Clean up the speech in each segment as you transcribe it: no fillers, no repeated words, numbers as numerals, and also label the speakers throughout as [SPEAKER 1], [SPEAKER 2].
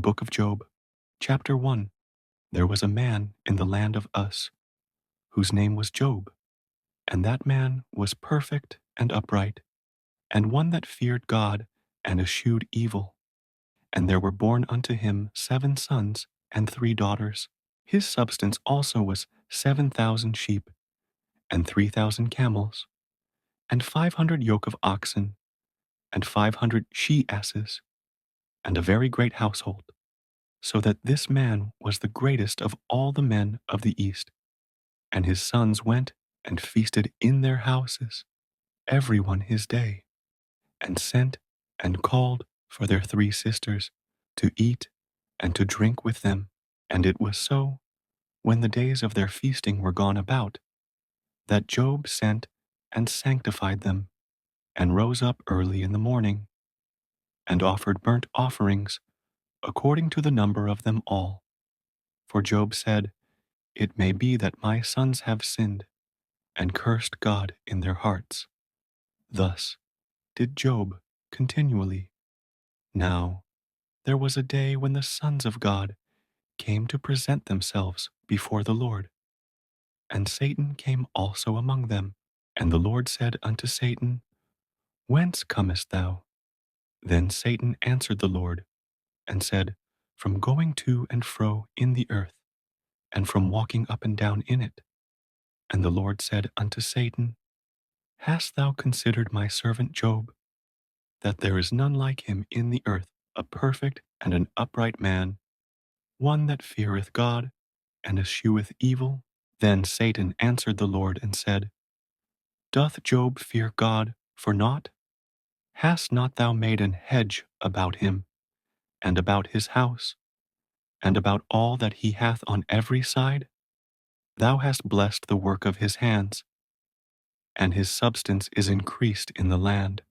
[SPEAKER 1] book of Job, chapter 1. There was a man in the land of Uz, whose name was Job, and that man was perfect and upright, and one that feared God and eschewed evil. And there were born unto him 7 sons and 3 daughters. His substance also was 7,000 sheep, and 3,000 camels, and 500 yoke of oxen, and 500 she-asses, and a very great household, so that this man was the greatest of all the men of the east. And his sons went and feasted in their houses, every one his day, and sent and called for their 3 sisters to eat and to drink with them. And it was so, when the days of their feasting were gone about, that Job sent and sanctified them, and rose up early in the morning, and offered burnt offerings according to the number of them all. For Job said, It may be that my sons have sinned, and cursed God in their hearts. Thus did Job continually. Now there was a day when the sons of God came to present themselves before the Lord, and Satan came also among them. And the Lord said unto Satan, Whence comest thou? Then Satan answered the Lord, and said, From going to and fro in the earth, and from walking up and down in it. And the Lord said unto Satan, Hast thou considered my servant Job, that there is none like him in the earth, a perfect and an upright man, one that feareth God and escheweth evil? Then Satan answered the Lord and said, Doth Job fear God for naught? Hast not thou made an hedge about him, and about his house, and about all that he hath on every side? Thou hast blessed the work of his hands, and his substance is increased in the land.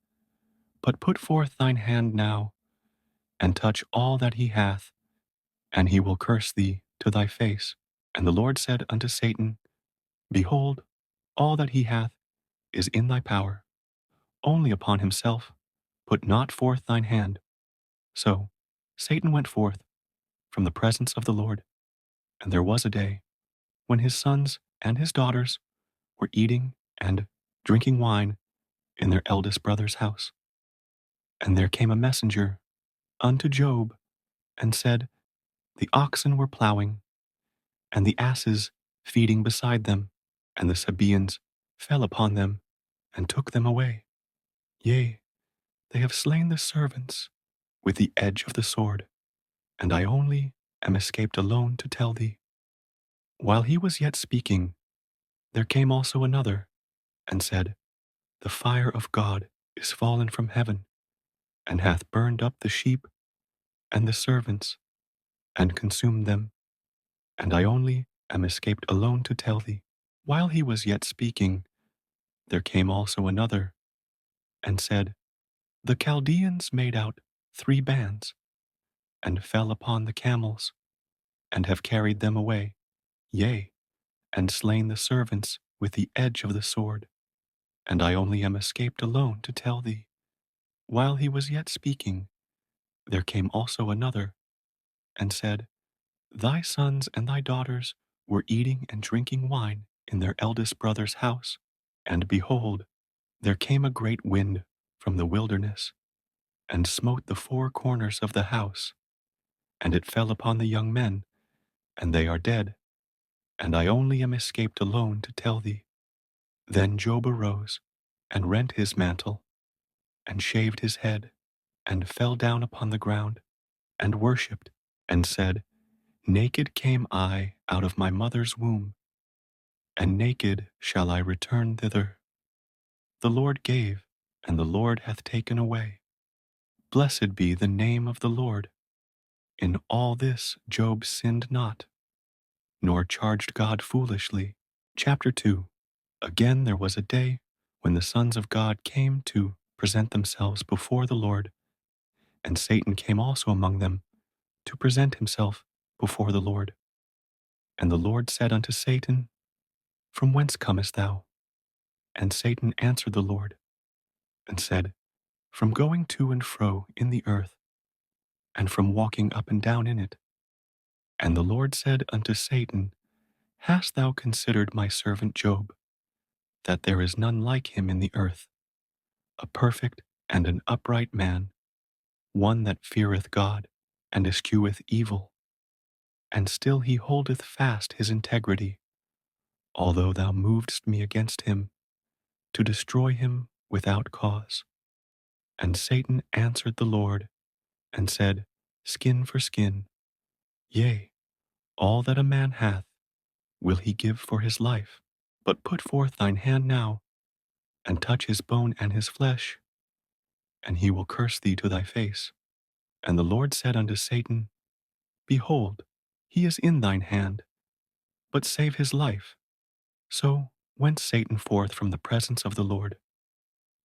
[SPEAKER 1] But put forth thine hand now, and touch all that he hath, and he will curse thee to thy face. And the Lord said unto Satan, Behold, all that he hath is in thy power. Only upon himself put not forth thine hand. So Satan went forth from the presence of the Lord. And there was a day when his sons and his daughters were eating and drinking wine in their eldest brother's house. And there came a messenger unto Job, and said, The oxen were plowing, and the asses feeding beside them, and the Sabaeans fell upon them, and took them away. Yea, they have slain the servants with the edge of the sword, and I only am escaped alone to tell thee. While he was yet speaking, there came also another, and said, The fire of God is fallen from heaven, and hath burned up the sheep and the servants, and consumed them, and I only am escaped alone to tell thee. While he was yet speaking, there came also another, and said, The Chaldeans made out 3 bands, and fell upon the camels, and have carried them away, yea, and slain the servants with the edge of the sword, and I only am escaped alone to tell thee. While he was yet speaking, there came also another, and said, Thy sons and thy daughters were eating and drinking wine in their eldest brother's house, and behold, there came a great wind from the wilderness, and smote the 4 corners of the house, and it fell upon the young men, and they are dead, and I only am escaped alone to tell thee. Then Job arose, and rent his mantle, and shaved his head, and fell down upon the ground, and worshipped, and said, Naked came I out of my mother's womb, and naked shall I return thither. The Lord gave, and the Lord hath taken away. Blessed be the name of the Lord. In all this Job sinned not, nor charged God foolishly. Chapter 2. Again there was a day when the sons of God came to present themselves before the Lord, and Satan came also among them to present himself before the Lord. And the Lord said unto Satan, From whence comest thou? And Satan answered the Lord, and said, From going to and fro in the earth, and from walking up and down in it. And the Lord said unto Satan, Hast thou considered my servant Job, that there is none like him in the earth, a perfect and an upright man, one that feareth God, and escheweth evil, and still he holdeth fast his integrity, although thou movedst me against him, to destroy him without cause. And Satan answered the Lord, and said, Skin for skin, yea, all that a man hath will he give for his life. But put forth thine hand now, and touch his bone and his flesh, and he will curse thee to thy face. And the Lord said unto Satan, Behold, he is in thine hand, but save his life. So went Satan forth from the presence of the Lord,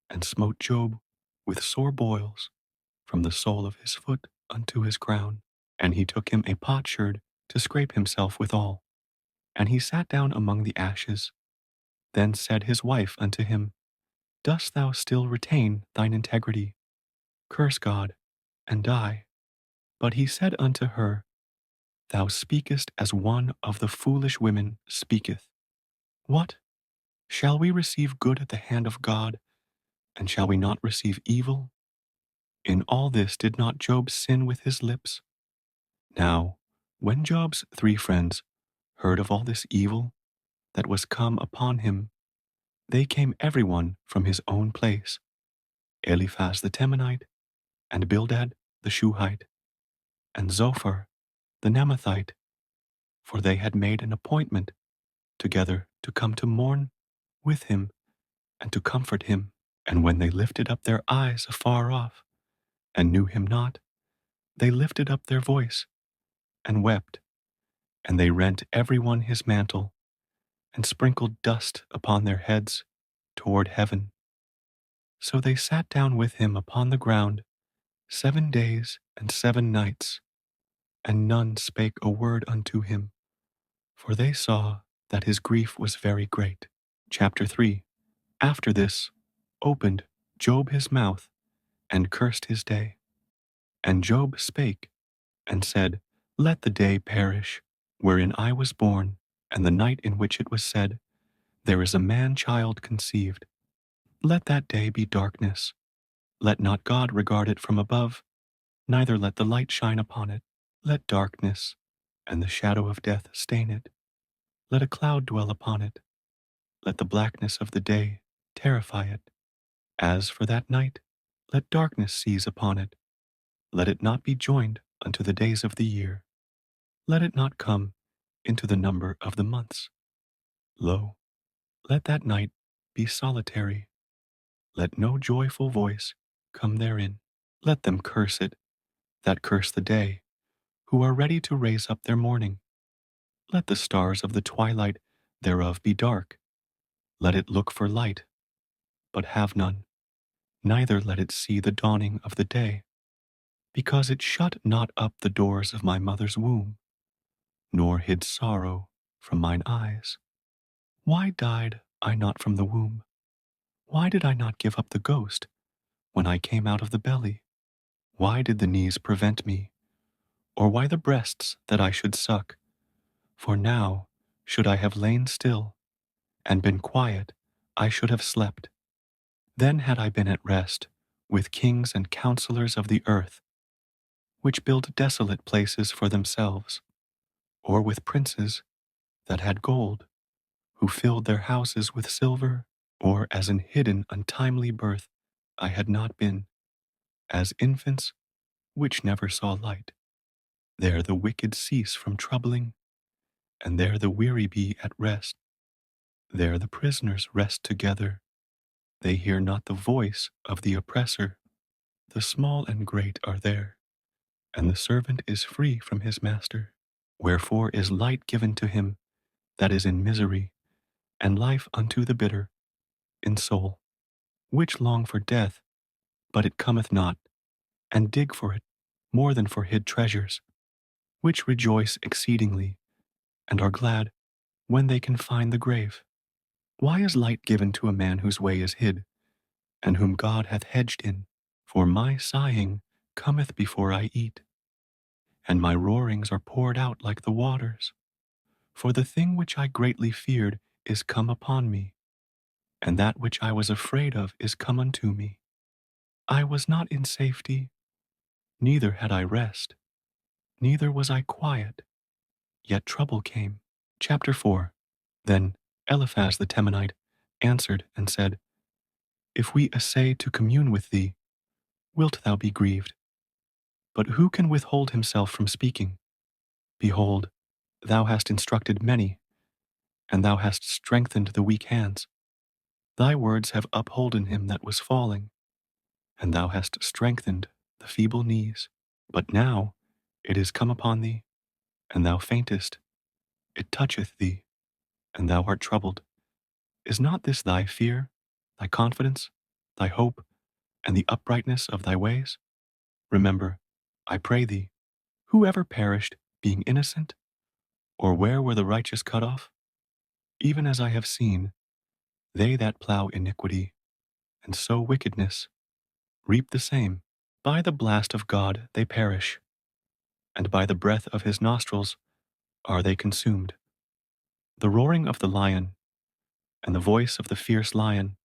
[SPEAKER 1] and smote Job with sore boils from the sole of his foot unto his crown. And he took him a potsherd to scrape himself withal. And he sat down among the ashes. Then said his wife unto him, Dost thou still retain thine integrity? Curse God, and die. But he said unto her, Thou speakest as one of the foolish women speaketh. What? Shall we receive good at the hand of God, and shall we not receive evil? In all this did not Job sin with his lips? Now, when Job's 3 friends heard of all this evil that was come upon him, they came every one from his own place, Eliphaz the Temanite, and Bildad the Shuhite, and Zophar the Naamathite, for they had made an appointment together to come to mourn with him and to comfort him. And when they lifted up their eyes afar off, and knew him not, they lifted up their voice, and wept, and they rent every one his mantle, and sprinkled dust upon their heads toward heaven. So they sat down with him upon the ground 7 days and 7 nights, and none spake a word unto him, for they saw that his grief was very great. Chapter 3. After this, opened Job his mouth, and cursed his day. And Job spake, and said, Let the day perish, wherein I was born, and the night in which it was said, There is a man-child conceived. Let that day be darkness. Let not God regard it from above, neither let the light shine upon it. Let darkness and the shadow of death stain it. Let a cloud dwell upon it. Let the blackness of the day terrify it. As for that night, let darkness seize upon it. Let it not be joined unto the days of the year. Let it not come into the number of the months. Lo, let that night be solitary. Let no joyful voice come therein. Let them curse it that curse the day, who are ready to raise up their mourning. Let the stars of the twilight thereof be dark. Let it look for light, but have none. Neither let it see the dawning of the day, because it shut not up the doors of my mother's womb, nor hid sorrow from mine eyes. Why died I not from the womb? Why did I not give up the ghost when I came out of the belly? Why did the knees prevent me, or why the breasts that I should suck? For now, should I have lain still, and been quiet, I should have slept. Then had I been at rest with kings and counselors of the earth, which build desolate places for themselves, or with princes that had gold, who filled their houses with silver, or as an hidden untimely birth I had not been, as infants which never saw light. There the wicked cease from troubling, and there the weary be at rest. There the prisoners rest together. They hear not the voice of the oppressor. The small and great are there, and the servant is free from his master. Wherefore is light given to him that is in misery, and life unto the bitter in soul, which long for death, but it cometh not, and dig for it more than for hid treasures, which rejoice exceedingly, and are glad when they can find the grave. Why is light given to a man whose way is hid, and whom God hath hedged in? For my sighing cometh before I eat, and my roarings are poured out like the waters. For the thing which I greatly feared is come upon me, and that which I was afraid of is come unto me. I was not in safety, neither had I rest, neither was I quiet, yet trouble came. Chapter 4. Then Eliphaz the Temanite answered and said, If we essay to commune with thee, wilt thou be grieved? But who can withhold himself from speaking? Behold, thou hast instructed many, and thou hast strengthened the weak hands. Thy words have upholden him that was falling, and thou hast strengthened the feeble knees. But now it is come upon thee, and thou faintest. It toucheth thee, and thou art troubled. Is not this thy fear, thy confidence, thy hope, and the uprightness of thy ways? Remember, I pray thee, who ever perished, being innocent? Or where were the righteous cut off? Even as I have seen, they that plow iniquity and sow wickedness reap the same. By the blast of God they perish, and by the breath of his nostrils are they consumed. The roaring of the lion, and the voice of the fierce lion,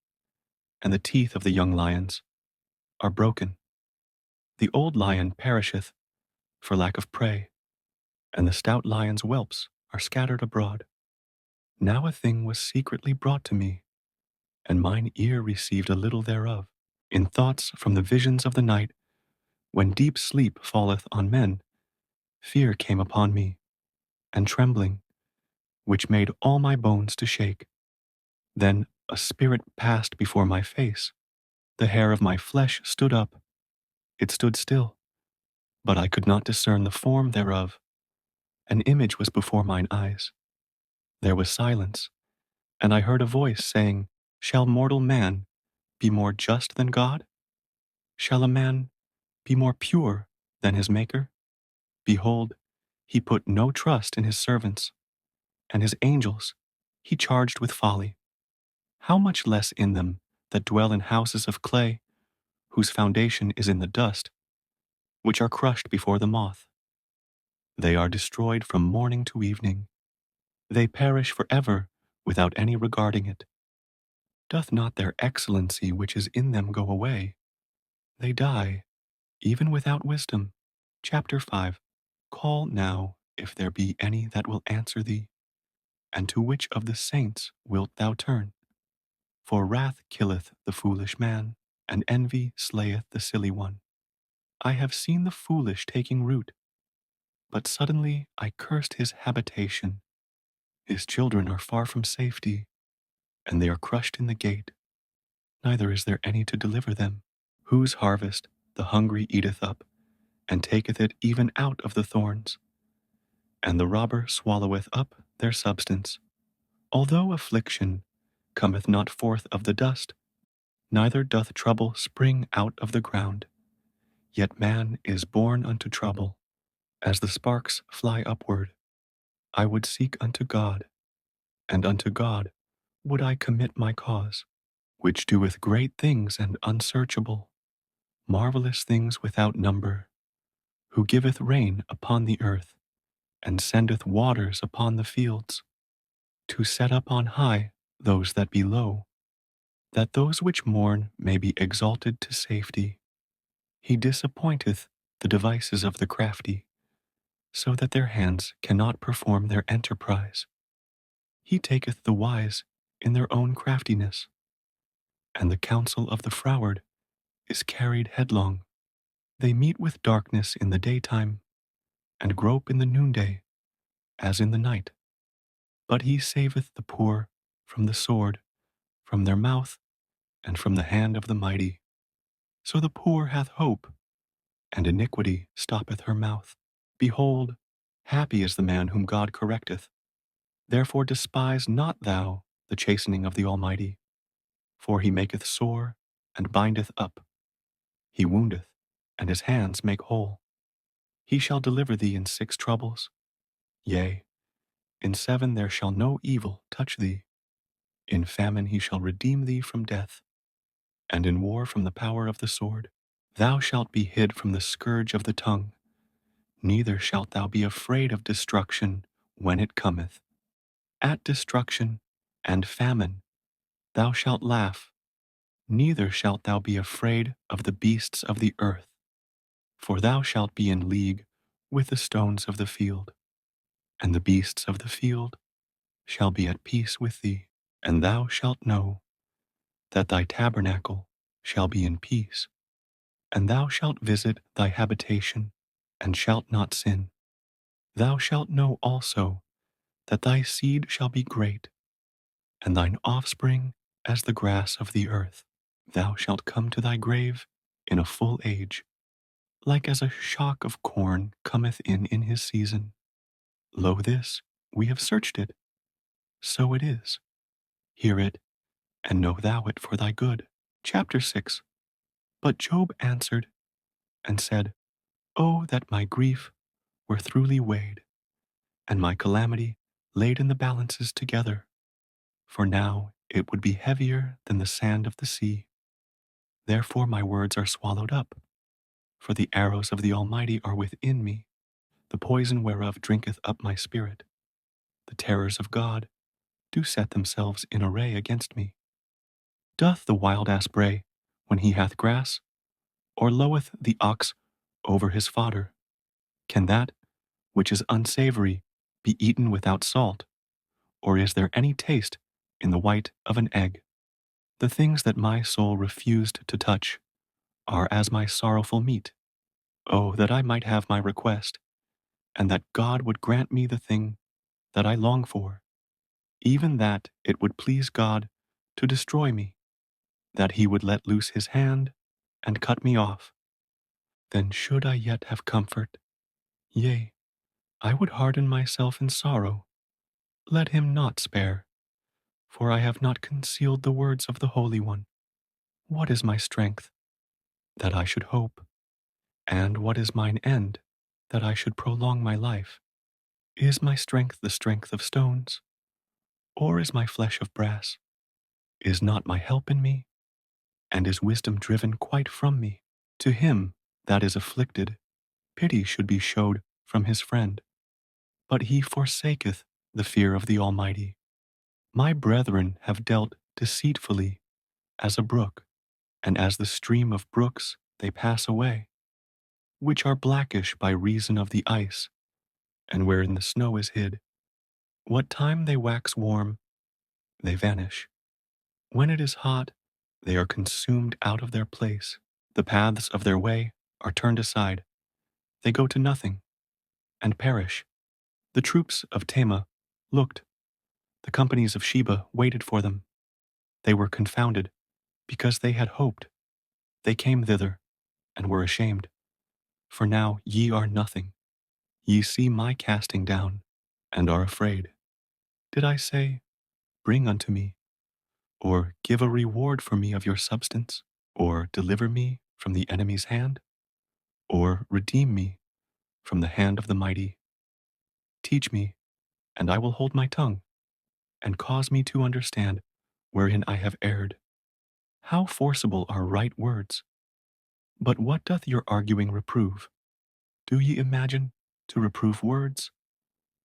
[SPEAKER 1] and the teeth of the young lions are broken. The old lion perisheth for lack of prey, and the stout lion's whelps are scattered abroad. Now a thing was secretly brought to me, and mine ear received a little thereof. In thoughts from the visions of the night, when deep sleep falleth on men, fear came upon me, and trembling, which made all my bones to shake. Then a spirit passed before my face. The hair of my flesh stood up. It stood still, but I could not discern the form thereof. An image was before mine eyes. There was silence, and I heard a voice saying, Shall mortal man be more just than God? Shall a man be more pure than his Maker? Behold, he put no trust in his servants, and his angels he charged with folly. How much less in them that dwell in houses of clay, whose foundation is in the dust, which are crushed before the moth. They are destroyed from morning to evening. They perish forever without any regarding it. Doth not their excellency which is in them go away? They die, even without wisdom. Chapter 5. Call now, if there be any that will answer thee, and to which of the saints wilt thou turn? For wrath killeth the foolish man, and envy slayeth the silly one. I have seen the foolish taking root, but suddenly I cursed his habitation. His children are far from safety, and they are crushed in the gate. Neither is there any to deliver them. Whose harvest the hungry eateth up, and taketh it even out of the thorns, and the robber swalloweth up their substance. Although affliction cometh not forth of the dust, neither doth trouble spring out of the ground, yet man is born unto trouble. As the sparks fly upward, I would seek unto God, and unto God would I commit my cause, which doeth great things and unsearchable, marvelous things without number, who giveth rain upon the earth, and sendeth waters upon the fields, to set up on high those that be low, that those which mourn may be exalted to safety. He disappointeth the devices of the crafty, so that their hands cannot perform their enterprise. He taketh the wise in their own craftiness, and the counsel of the froward is carried headlong. They meet with darkness in the daytime, and grope in the noonday, as in the night. But he saveth the poor from the sword, from their mouth, and from the hand of the mighty. So the poor hath hope, and iniquity stoppeth her mouth. Behold, happy is the man whom God correcteth. Therefore despise not thou the chastening of the Almighty, for he maketh sore, and bindeth up. He woundeth, and his hands make whole. He shall deliver thee in 6 troubles. Yea, in 7 there shall no evil touch thee. In famine he shall redeem thee from death, and in war from the power of the sword. Thou shalt be hid from the scourge of the tongue. Neither shalt thou be afraid of destruction when it cometh. At destruction and famine thou shalt laugh, neither shalt thou be afraid of the beasts of the earth, for thou shalt be in league with the stones of the field, and the beasts of the field shall be at peace with thee, and thou shalt know that thy tabernacle shall be in peace, and thou shalt visit thy habitation, and shalt not sin. Thou shalt know also that thy seed shall be great, and thine offspring as the grass of the earth. Thou shalt come to thy grave in a full age, like as a shock of corn cometh in his season. Lo, this, we have searched it, so it is. Hear it, and know thou it for thy good. Chapter 6. But Job answered and said, O that my grief were throughly weighed, and my calamity laid in the balances together, for now it would be heavier than the sand of the sea. Therefore my words are swallowed up, for the arrows of the Almighty are within me, the poison whereof drinketh up my spirit. The terrors of God do set themselves in array against me. Doth the wild ass bray when he hath grass, or loweth the ox over his fodder? Can that which is unsavory be eaten without salt, or is there any taste in the white of an egg? The things that my soul refused to touch are as my sorrowful meat. Oh, that I might have my request, and that God would grant me the thing that I long for, even that it would please God to destroy me, that he would let loose his hand and cut me off. Then should I yet have comfort, yea, I would harden myself in sorrow. Let him not spare, for I have not concealed the words of the Holy One. What is my strength, that I should hope? And what is mine end, that I should prolong my life? Is my strength the strength of stones, or is my flesh of brass? Is not my help in me, and is wisdom driven quite from me? To him that is afflicted, pity should be showed from his friend, but he forsaketh the fear of the Almighty. My brethren have dealt deceitfully as a brook, and as the stream of brooks they pass away, which are blackish by reason of the ice, and wherein the snow is hid. What time they wax warm, they vanish. When it is hot, they are consumed out of their place. The paths of their way are turned aside. They go to nothing, and perish. The troops of Tema looked. The companies of Sheba waited for them. They were confounded, because they had hoped. They came thither, and were ashamed. For now ye are nothing. Ye see my casting down, and are afraid. Did I say, Bring unto me, or give a reward for me of your substance, or deliver me from the enemy's hand, or redeem me from the hand of the mighty? Teach me, and I will hold my tongue, and cause me to understand wherein I have erred. How forcible are right words! But what doth your arguing reprove? Do ye imagine to reprove words,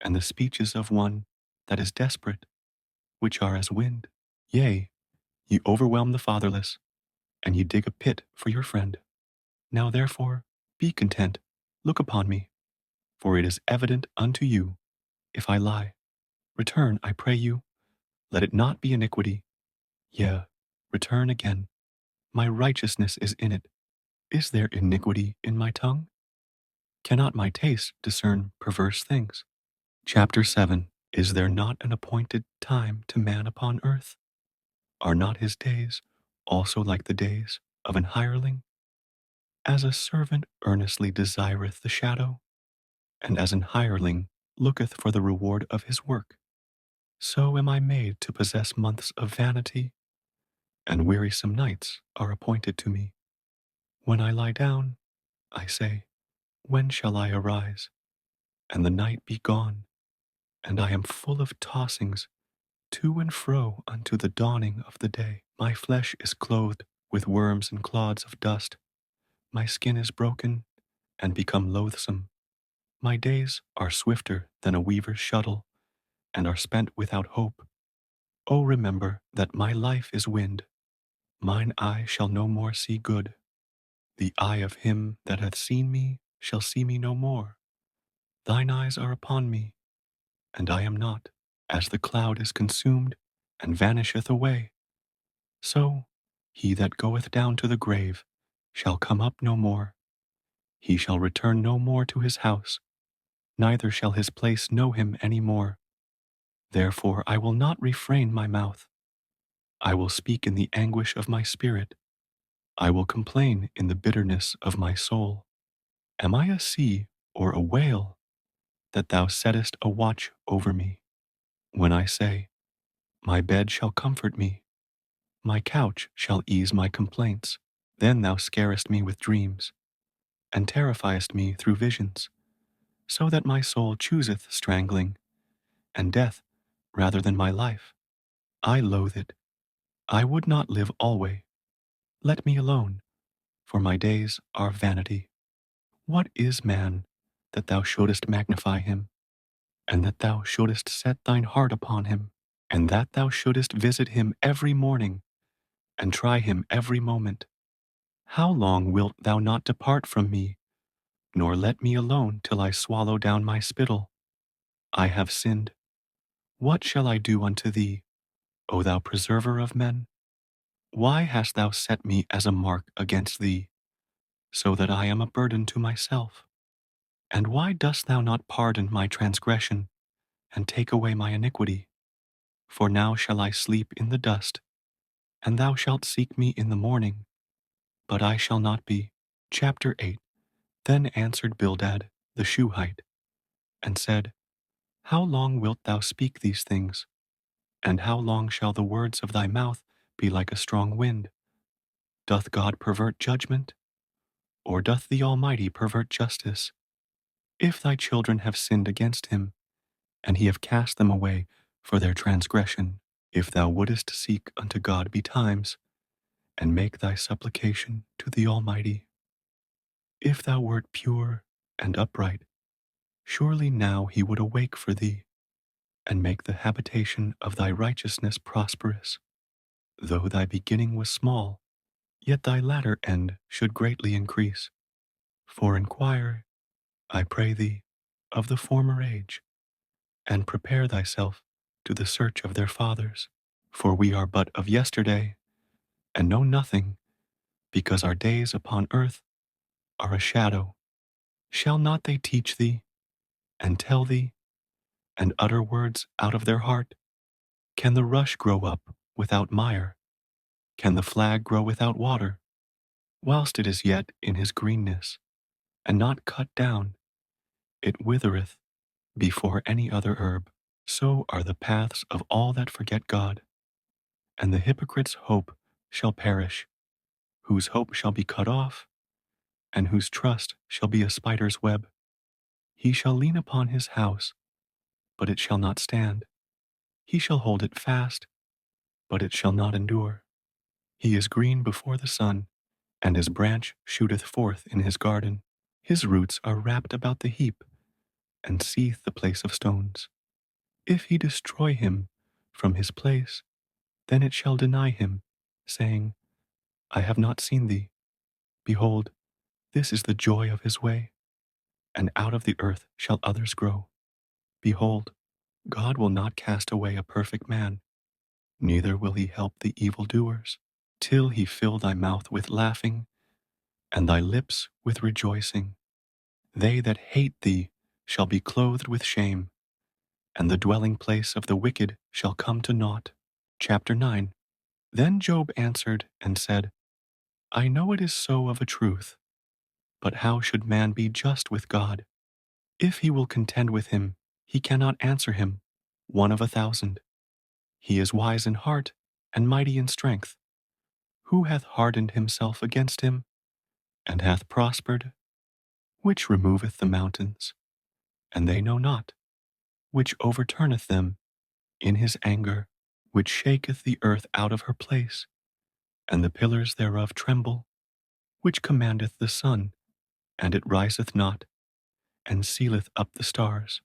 [SPEAKER 1] and the speeches of one that is desperate, which are as wind? Yea, ye overwhelm the fatherless, and ye dig a pit for your friend. Now therefore, be content, look upon me, for it is evident unto you if I lie. Return, I pray you, let it not be iniquity. Yea, return again. My righteousness is in it. Is there iniquity in my tongue? Cannot my taste discern perverse things? Chapter 7. Is there not an appointed time to man upon earth? Are not his days also like the days of an hireling? As a servant earnestly desireth the shadow, and as an hireling looketh for the reward of his work, so am I made to possess months of vanity, and wearisome nights are appointed to me. When I lie down, I say, When shall I arise? And the night be gone, and I am full of tossings to and fro unto the dawning of the day. My flesh is clothed with worms and clods of dust. My skin is broken and become loathsome. My days are swifter than a weaver's shuttle, and are spent without hope. O remember that my life is wind. Mine eye shall no more see good. The eye of him that hath seen me shall see me no more. Thine eyes are upon me, and I am not. As the cloud is consumed and vanisheth away, so he that goeth down to the grave shall come up no more. He shall return no more to his house, neither shall his place know him any more. Therefore I will not refrain my mouth. I will speak in the anguish of my spirit. I will complain in the bitterness of my soul. Am I a sea or a whale that thou settest a watch over me? When I say, my bed shall comfort me, my couch shall ease my complaints, then thou scarest me with dreams, and terrifiest me through visions, so that my soul chooseth strangling, and death rather than my life. I loathe it. I would not live alway. Let me alone, for my days are vanity. What is man, that thou shouldest magnify him, and that thou shouldest set thine heart upon him, and that thou shouldest visit him every morning, and try him every moment? How long wilt thou not depart from me, nor let me alone till I swallow down my spittle? I have sinned. What shall I do unto thee, O thou preserver of men? Why hast thou set me as a mark against thee, so that I am a burden to myself? And why dost thou not pardon my transgression, and take away my iniquity? For now shall I sleep in the dust, and thou shalt seek me in the morning, but I shall not be. Chapter 8. Then answered Bildad the Shuhite, and said, How long wilt thou speak these things? And how long shall the words of thy mouth be like a strong wind? Doth God pervert judgment? Or doth the Almighty pervert justice? If thy children have sinned against him, and he have cast them away for their transgression, if thou wouldest seek unto God betimes, and make thy supplication to the Almighty, if thou wert pure and upright, surely now he would awake for thee, and make the habitation of thy righteousness prosperous. Though thy beginning was small, yet thy latter end should greatly increase. For inquire, I pray thee, of the former age, and prepare thyself to the search of their fathers. For we are but of yesterday, and know nothing, because our days upon earth are a shadow. Shall not they teach thee, and tell thee, and utter words out of their heart? Can the rush grow up without mire? Can the flag grow without water? Whilst it is yet in his greenness, and not cut down, it withereth before any other herb. So are the paths of all that forget God, and the hypocrite's hope shall perish, whose hope shall be cut off, and whose trust shall be a spider's web. He shall lean upon his house, but it shall not stand. He shall hold it fast, but it shall not endure. He is green before the sun, and his branch shooteth forth in his garden. His roots are wrapped about the heap, and seethe the place of stones. If he destroy him from his place, then it shall deny him, saying, I have not seen thee. Behold, this is the joy of his way, and out of the earth shall others grow. Behold, God will not cast away a perfect man, neither will he help the evildoers, till he fill thy mouth with laughing, and thy lips with rejoicing. They that hate thee shall be clothed with shame, and the dwelling place of the wicked shall come to naught. Chapter 9. Then Job answered and said, I know it is so of a truth, but how should man be just with God? If he will contend with him, he cannot answer him, 1 of 1,000. He is wise in heart and mighty in strength. Who hath hardened himself against him, and hath prospered? Which removeth the mountains, and they know not, which overturneth them in his anger, which shaketh the earth out of her place, and the pillars thereof tremble, which commandeth the sun, and it riseth not, and sealeth up the stars,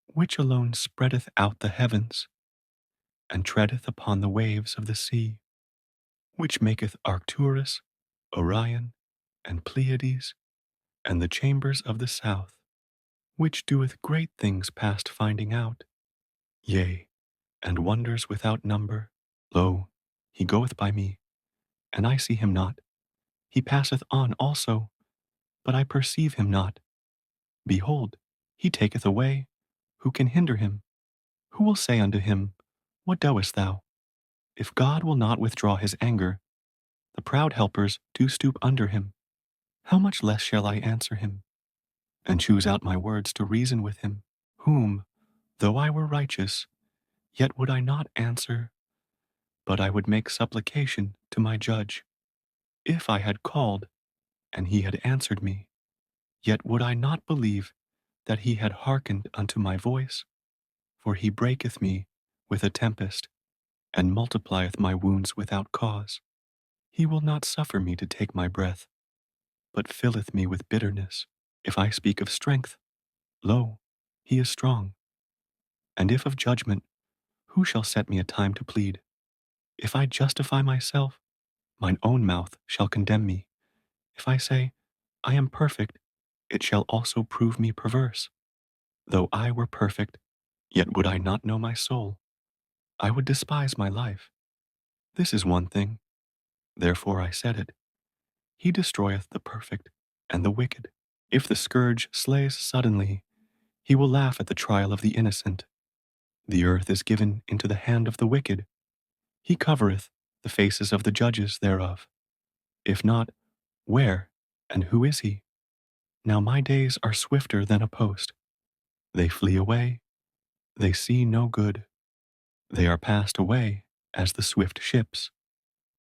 [SPEAKER 1] which alone spreadeth out the heavens, and treadeth upon the waves of the sea, which maketh Arcturus, Orion, and Pleiades, and the chambers of the south, which doeth great things past finding out, yea, and wonders without number. Lo, he goeth by me, and I see him not. He passeth on also, but I perceive him not. Behold, he taketh away. Who can hinder him? Who will say unto him, What doest thou? If God will not withdraw his anger, the proud helpers do stoop under him. How much less shall I answer him, and choose out my words to reason with him, whom, though I were righteous, yet would I not answer, but I would make supplication to my judge. If I had called, and he had answered me, yet would I not believe that he had hearkened unto my voice. For he breaketh me with a tempest, and multiplieth my wounds without cause. He will not suffer me to take my breath, but filleth me with bitterness. If I speak of strength, lo, he is strong. And if of judgment, who shall set me a time to plead? If I justify myself, mine own mouth shall condemn me. If I say, I am perfect, it shall also prove me perverse. Though I were perfect, yet would I not know my soul. I would despise my life. This is one thing, therefore I said it. He destroyeth the perfect and the wicked. If the scourge slays suddenly, he will laugh at the trial of the innocent. The earth is given into the hand of the wicked. He covereth the faces of the judges thereof. If not, where and who is he? Now my days are swifter than a post. They flee away. They see no good. They are passed away as the swift ships,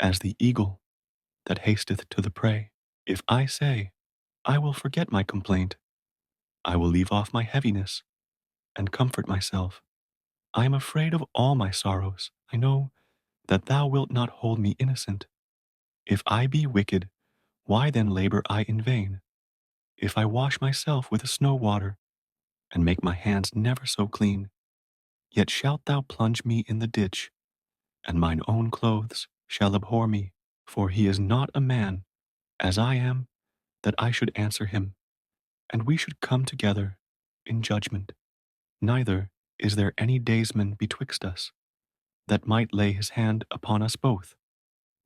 [SPEAKER 1] as the eagle that hasteth to the prey. If I say, I will forget my complaint, I will leave off my heaviness and comfort myself. I am afraid of all my sorrows. I know that thou wilt not hold me innocent. If I be wicked, why then labor I in vain? If I wash myself with snow water, and make my hands never so clean, yet shalt thou plunge me in the ditch, and mine own clothes shall abhor me. For he is not a man, as I am, that I should answer him, and we should come together in judgment. Neither is there any daysman betwixt us, that might lay his hand upon us both.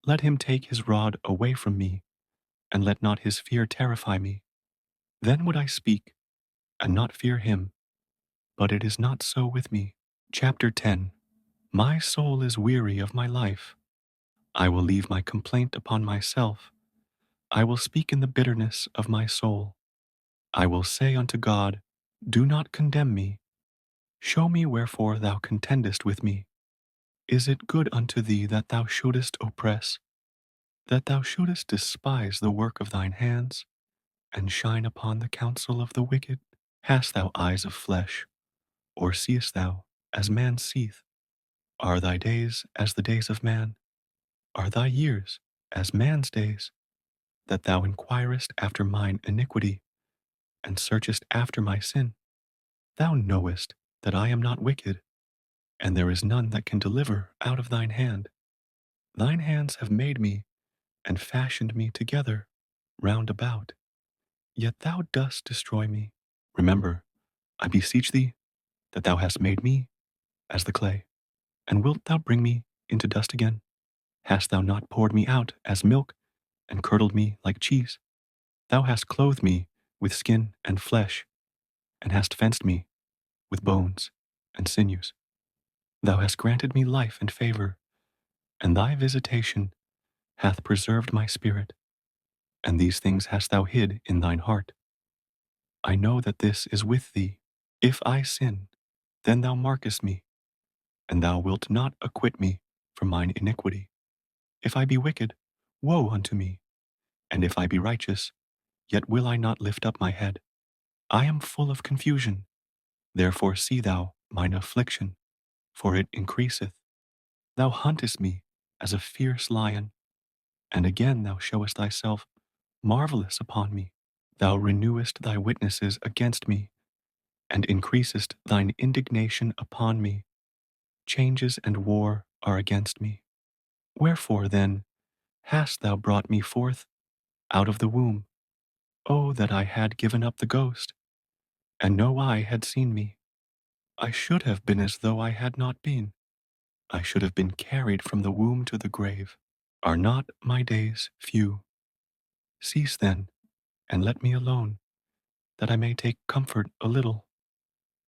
[SPEAKER 1] Let him take his rod away from me, and let not his fear terrify me. Then would I speak, and not fear him, but it is not so with me. Chapter 10. My soul is weary of my life. I will leave my complaint upon myself. I will speak in the bitterness of my soul. I will say unto God, Do not condemn me. Show me wherefore thou contendest with me. Is it good unto thee that thou shouldest oppress, that thou shouldest despise the work of thine hands, and shine upon the counsel of the wicked? Hast thou eyes of flesh, or seest thou as man seeth? Are thy days as the days of man? Are thy years as man's days? That thou inquirest after mine iniquity, and searchest after my sin? Thou knowest that I am not wicked, and there is none that can deliver out of thine hand. Thine hands have made me, and fashioned me together round about. Yet thou dost destroy me. Remember, I beseech thee, that thou hast made me as the clay. And wilt thou bring me into dust again? Hast thou not poured me out as milk, and curdled me like cheese? Thou hast clothed me with skin and flesh, and hast fenced me with bones and sinews. Thou hast granted me life and favor, and thy visitation hath preserved my spirit. And these things hast thou hid in thine heart. I know that this is with thee. If I sin, then thou markest me, and thou wilt not acquit me from mine iniquity. If I be wicked, woe unto me, and if I be righteous, yet will I not lift up my head. I am full of confusion, therefore see thou mine affliction, for it increaseth. Thou huntest me as a fierce lion, and again thou showest thyself marvelous upon me. Thou renewest thy witnesses against me, and increasest thine indignation upon me. Changes and war are against me. Wherefore then hast thou brought me forth out of the womb? Oh, that I had given up the ghost, and no eye had seen me. I should have been as though I had not been. I should have been carried from the womb to the grave. Are not my days few? Cease then, and let me alone, that I may take comfort a little,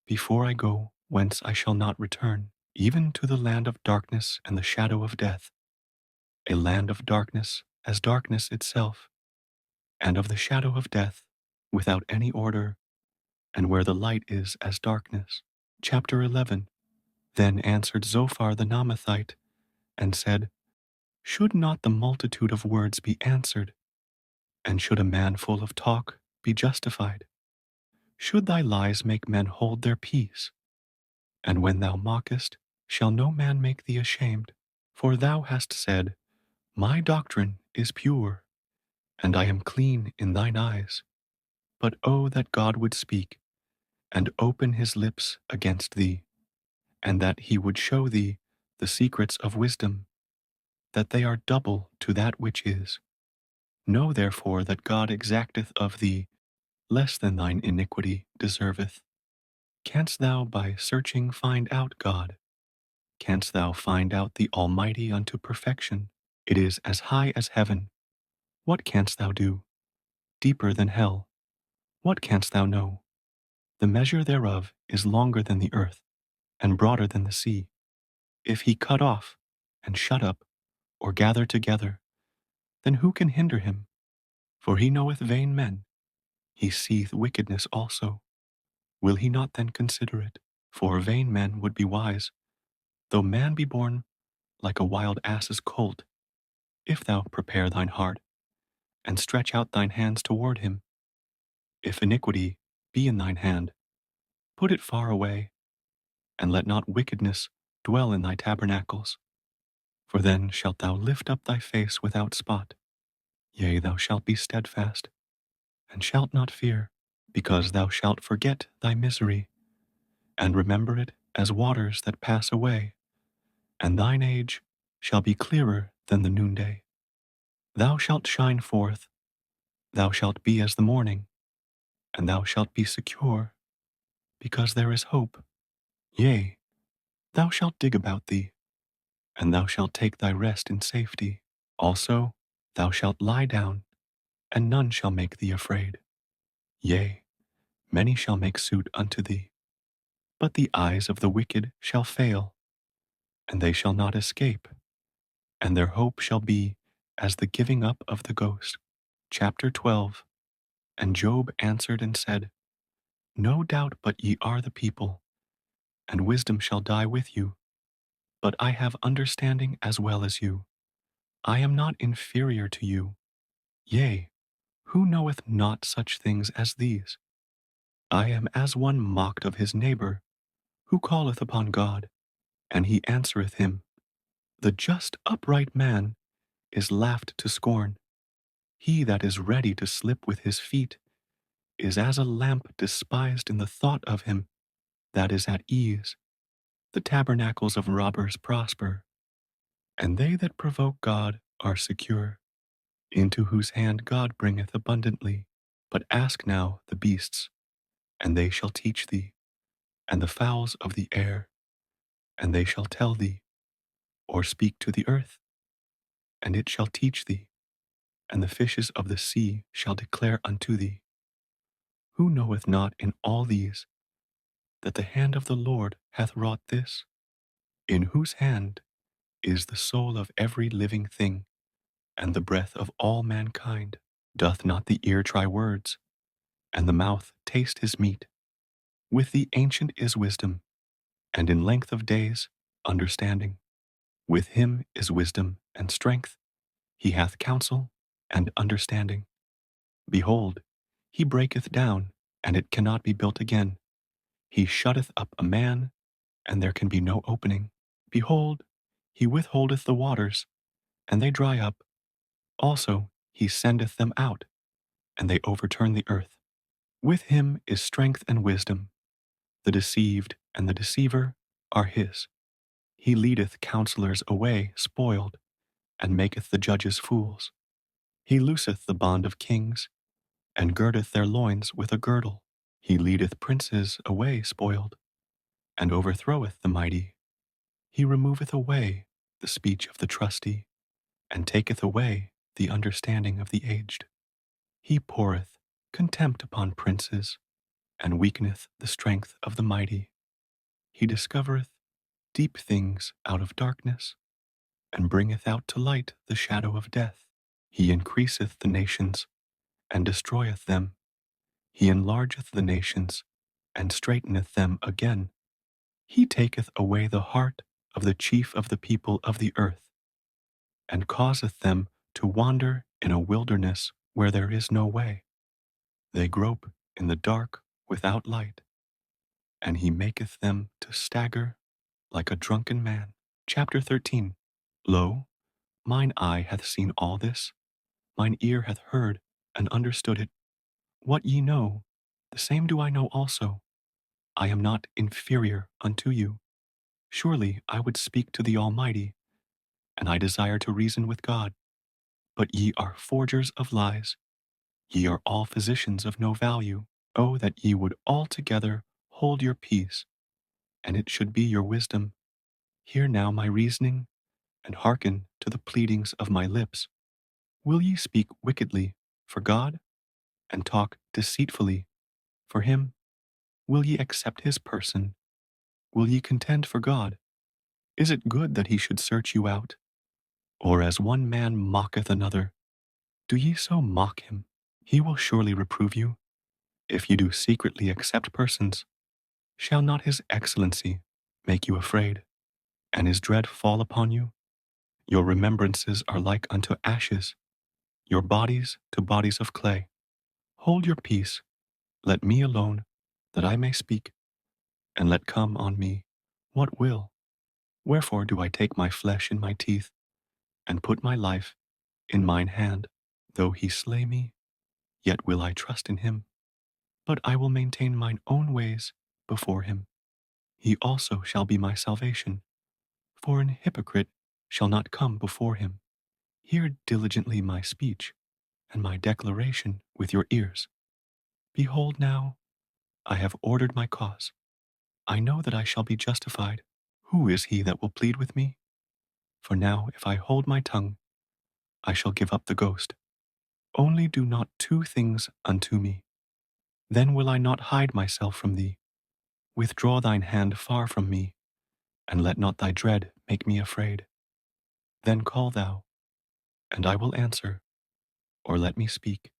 [SPEAKER 1] before I go whence I shall not return, even to the land of darkness and the shadow of death, a land of darkness as darkness itself, and of the shadow of death, without any order, and where the light is as darkness. Chapter 11. Then answered Zophar the Naamathite, and said, Should not the multitude of words be answered? And should a man full of talk be justified? Should thy lies make men hold their peace? And when thou mockest, shall no man make thee ashamed? For thou hast said, My doctrine is pure, and I am clean in thine eyes. But oh, that God would speak, and open his lips against thee, and that he would show thee the secrets of wisdom, that they are double to that which is. Know therefore that God exacteth of thee less than thine iniquity deserveth. Canst thou by searching find out God? Canst thou find out the Almighty unto perfection? It is as high as heaven. What canst thou do? Deeper than hell. What canst thou know? The measure thereof is longer than the earth, and broader than the sea. If he cut off, and shut up, or gather together, then who can hinder him? For he knoweth vain men. He seeth wickedness also. Will he not then consider it? For vain men would be wise, though man be born like a wild ass's colt. If thou prepare thine heart, and stretch out thine hands toward him, if iniquity be in thine hand, put it far away, and let not wickedness dwell in thy tabernacles. For then shalt thou lift up thy face without spot. Yea, thou shalt be steadfast, and shalt not fear, because thou shalt forget thy misery, and remember it as waters that pass away, and thine age shall be clearer than the noonday. Thou shalt shine forth, thou shalt be as the morning, and thou shalt be secure, because there is hope. Yea, thou shalt dig about thee, and thou shalt take thy rest in safety. Also, thou shalt lie down, and none shall make thee afraid. Yea, many shall make suit unto thee. But the eyes of the wicked shall fail, and they shall not escape, and their hope shall be as the giving up of the ghost. Chapter 12. And Job answered and said, No doubt but ye are the people, and wisdom shall die with you. But I have understanding as well as you. I am not inferior to you. Yea, who knoweth not such things as these? I am as one mocked of his neighbor, who calleth upon God, and he answereth him. The just upright man is laughed to scorn. He that is ready to slip with his feet is as a lamp despised in the thought of him that is at ease. The tabernacles of robbers prosper, and they that provoke God are secure, into whose hand God bringeth abundantly. But ask now the beasts, and they shall teach thee, and the fowls of the air, and they shall tell thee, or speak to the earth, and it shall teach thee, and the fishes of the sea shall declare unto thee. Who knoweth not in all these that the hand of the Lord hath wrought this? In whose hand is the soul of every living thing, and the breath of all mankind? Doth not the ear try words, and the mouth taste his meat? With the ancient is wisdom, and in length of days understanding. With him is wisdom and strength. He hath counsel and understanding. Behold, he breaketh down, and it cannot be built again. He shutteth up a man, and there can be no opening. Behold, he withholdeth the waters, and they dry up. Also he sendeth them out, and they overturn the earth. With him is strength and wisdom. The deceived and the deceiver are his. He leadeth counselors away spoiled, and maketh the judges fools. He looseth the bond of kings, and girdeth their loins with a girdle. He leadeth princes away spoiled, and overthroweth the mighty. He removeth away the speech of the trusty, and taketh away the understanding of the aged. He poureth contempt upon princes, and weakeneth the strength of the mighty. He discovereth deep things out of darkness, and bringeth out to light the shadow of death. He increaseth the nations, and destroyeth them. He enlargeth the nations, and straiteneth them again. He taketh away the heart of the chief of the people of the earth, and causeth them to wander in a wilderness where there is no way. They grope in the dark without light, and he maketh them to stagger like a drunken man. Chapter 13. Lo, mine eye hath seen all this, mine ear hath heard and understood it. What ye know, the same do I know also. I am not inferior unto you. Surely I would speak to the Almighty, and I desire to reason with God. But ye are forgers of lies. Ye are all physicians of no value. Oh, that ye would altogether hold your peace, and it should be your wisdom. Hear now my reasoning, and hearken to the pleadings of my lips. Will ye speak wickedly for God, and talk deceitfully for him? Will ye accept his person? Will ye contend for God? Is it good that he should search you out? Or as one man mocketh another, do ye so mock him? He will surely reprove you, if ye do secretly accept persons. Shall not his excellency make you afraid, and his dread fall upon you? Your remembrances are like unto ashes, your bodies to bodies of clay. Hold your peace, let me alone, that I may speak, and let come on me what will. Wherefore do I take my flesh in my teeth, and put my life in mine hand? Though he slay me, yet will I trust in him. But I will maintain mine own ways before him. He also shall be my salvation, for an hypocrite shall not come before him. Hear diligently my speech, and my declaration with your ears. Behold now, I have ordered my cause. I know that I shall be justified. Who is he that will plead with me? For now, if I hold my tongue, I shall give up the ghost. Only do not two things unto me. Then will I not hide myself from thee. Withdraw thine hand far from me, and let not thy dread make me afraid. Then call thou, and I will answer, or let me speak,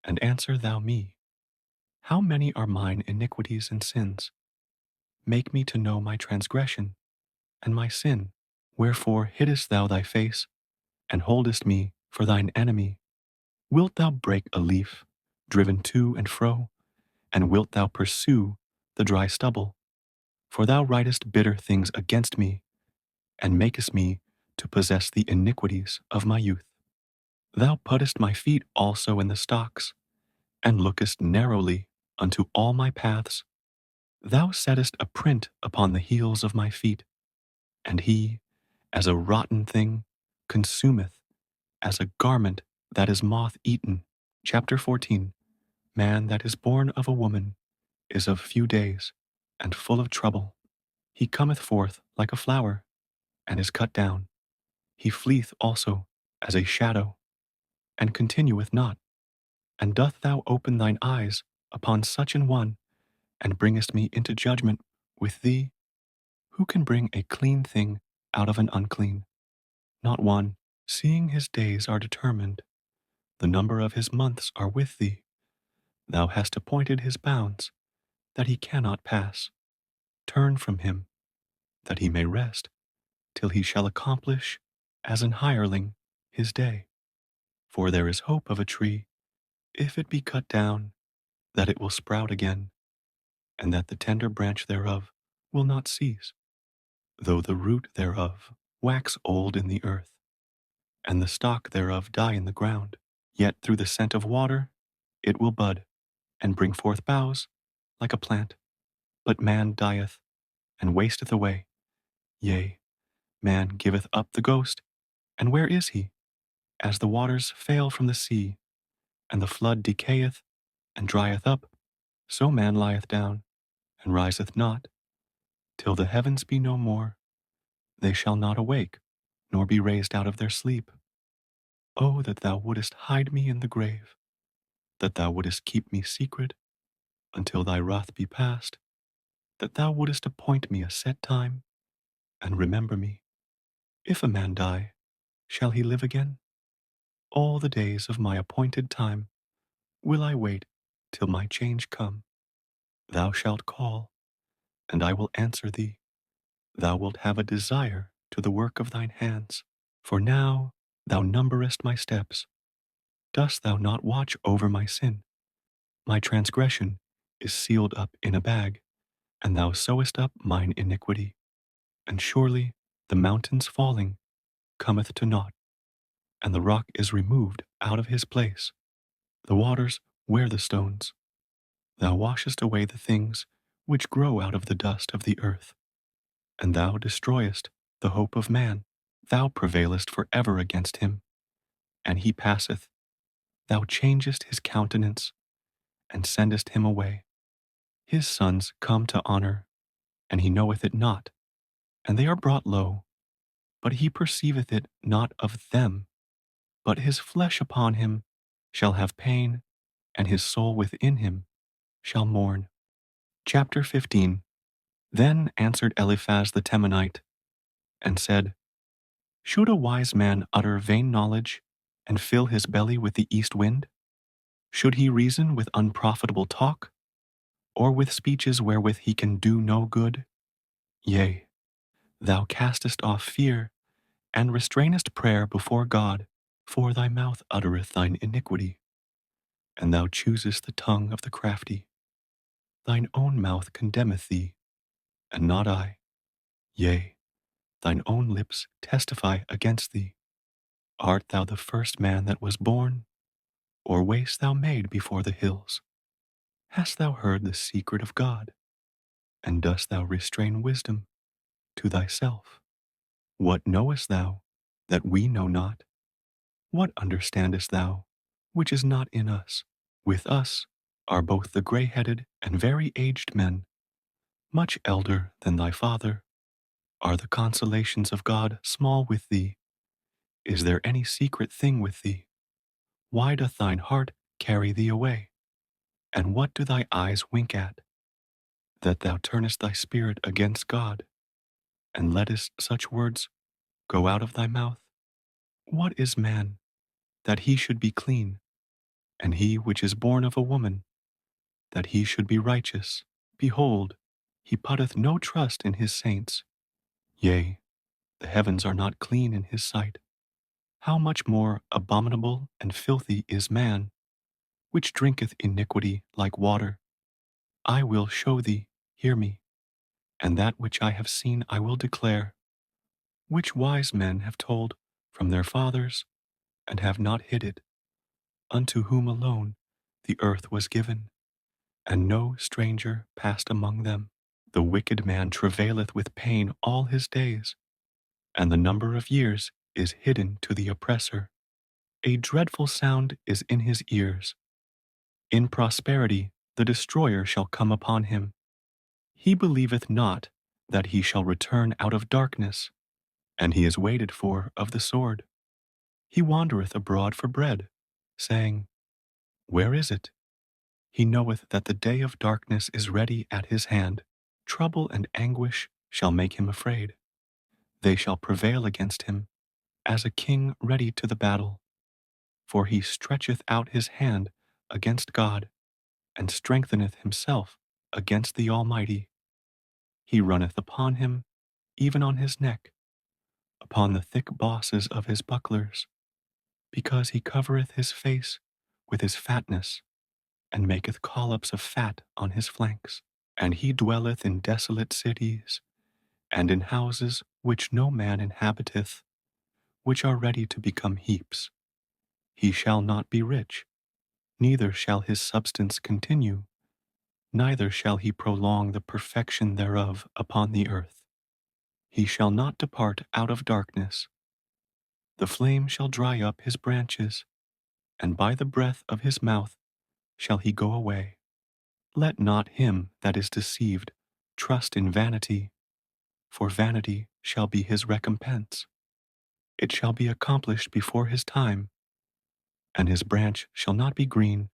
[SPEAKER 1] and answer thou me. How many are mine iniquities and sins? Make me to know my transgression and my sin. Wherefore hiddest thou thy face, and holdest me for thine enemy? Wilt thou break a leaf, driven to and fro, and wilt thou pursue the dry stubble? For thou writest bitter things against me, and makest me to possess the iniquities of my youth. Thou puttest my feet also in the stocks, and lookest narrowly unto all my paths. Thou settest a print upon the heels of my feet, and he, as a rotten thing, consumeth, as a garment that is moth-eaten. Chapter 14. Man that is born of a woman is of few days, and full of trouble. He cometh forth like a flower, and is cut down. He fleeth also as a shadow, and continueth not. And doth thou open thine eyes upon such an one, and bringest me into judgment with thee? Who can bring a clean thing out of an unclean? Not one, seeing his days are determined. The number of his months are with thee. Thou hast appointed his bounds, that he cannot pass. Turn from him, that he may rest, till he shall accomplish, as an hireling, his day. For there is hope of a tree, if it be cut down, that it will sprout again, and that the tender branch thereof will not cease, though the root thereof wax old in the earth, and the stock thereof die in the ground. Yet through the scent of water it will bud, and bring forth boughs like a plant. But man dieth, and wasteth away. Yea, man giveth up the ghost, and where is he? As the waters fail from the sea, and the flood decayeth, and drieth up, so man lieth down, and riseth not, till the heavens be no more. They shall not awake, nor be raised out of their sleep. Oh, that thou wouldest hide me in the grave, that thou wouldest keep me secret until thy wrath be past, that thou wouldest appoint me a set time, and remember me. If a man die, shall he live again? All the days of my appointed time will I wait till my change come. Thou shalt call, and I will answer thee. Thou wilt have a desire to the work of thine hands. For now thou numberest my steps. Dost thou not watch over my sin? My transgression is sealed up in a bag, and thou sewest up mine iniquity. And surely the mountains falling cometh to naught, and the rock is removed out of his place. The waters wear the stones. Thou washest away the things which grow out of the dust of the earth, and thou destroyest the hope of man. Thou prevailest for ever against him, and he passeth. Thou changest his countenance, and sendest him away. His sons come to honor, and he knoweth it not, and they are brought low, but he perceiveth it not of them. But his flesh upon him shall have pain, and his soul within him shall mourn. Chapter 15. Then answered Eliphaz the Temanite, and said, Should a wise man utter vain knowledge, and fill his belly with the east wind? Should he reason with unprofitable talk, or with speeches wherewith he can do no good? Yea, thou castest off fear, and restrainest prayer before God, for thy mouth uttereth thine iniquity, and thou choosest the tongue of the crafty. Thine own mouth condemneth thee, and not I. Yea, thine own lips testify against thee. Art thou the first man that was born, or wast thou made before the hills? Hast thou heard the secret of God, and dost thou restrain wisdom to thyself? What knowest thou that we know not? What understandest thou which is not in us? With us are both the grey-headed and very aged men, much elder than thy father. Are the consolations of God small with thee? Is there any secret thing with thee? Why doth thine heart carry thee away? And what do thy eyes wink at? That thou turnest thy spirit against God, and lettest such words go out of thy mouth? What is man, that he should be clean, and he which is born of a woman, that he should be righteous? Behold, he putteth no trust in his saints. Yea, the heavens are not clean in his sight. How much more abominable and filthy is man, which drinketh iniquity like water? I will show thee, hear me, and that which I have seen I will declare, which wise men have told from their fathers, and have not hid it, unto whom alone the earth was given, and no stranger passed among them. The wicked man travaileth with pain all his days, and the number of years is hidden to the oppressor. A dreadful sound is in his ears. In prosperity the destroyer shall come upon him. He believeth not that he shall return out of darkness, and he is waited for of the sword. He wandereth abroad for bread, saying, Where is it? He knoweth that the day of darkness is ready at his hand. Trouble and anguish shall make him afraid. They shall prevail against him, as a king ready to the battle. For he stretcheth out his hand against God, and strengtheneth himself against the Almighty. He runneth upon him, even on his neck, upon the thick bosses of his bucklers, because he covereth his face with his fatness, and maketh collops of fat on his flanks. And he dwelleth in desolate cities, and in houses which no man inhabiteth, which are ready to become heaps. He shall not be rich, neither shall his substance continue, neither shall he prolong the perfection thereof upon the earth. He shall not depart out of darkness. The flame shall dry up his branches, and by the breath of his mouth shall he go away. Let not him that is deceived trust in vanity, for vanity shall be his recompense. It shall be accomplished before his time, and his branch shall not be green.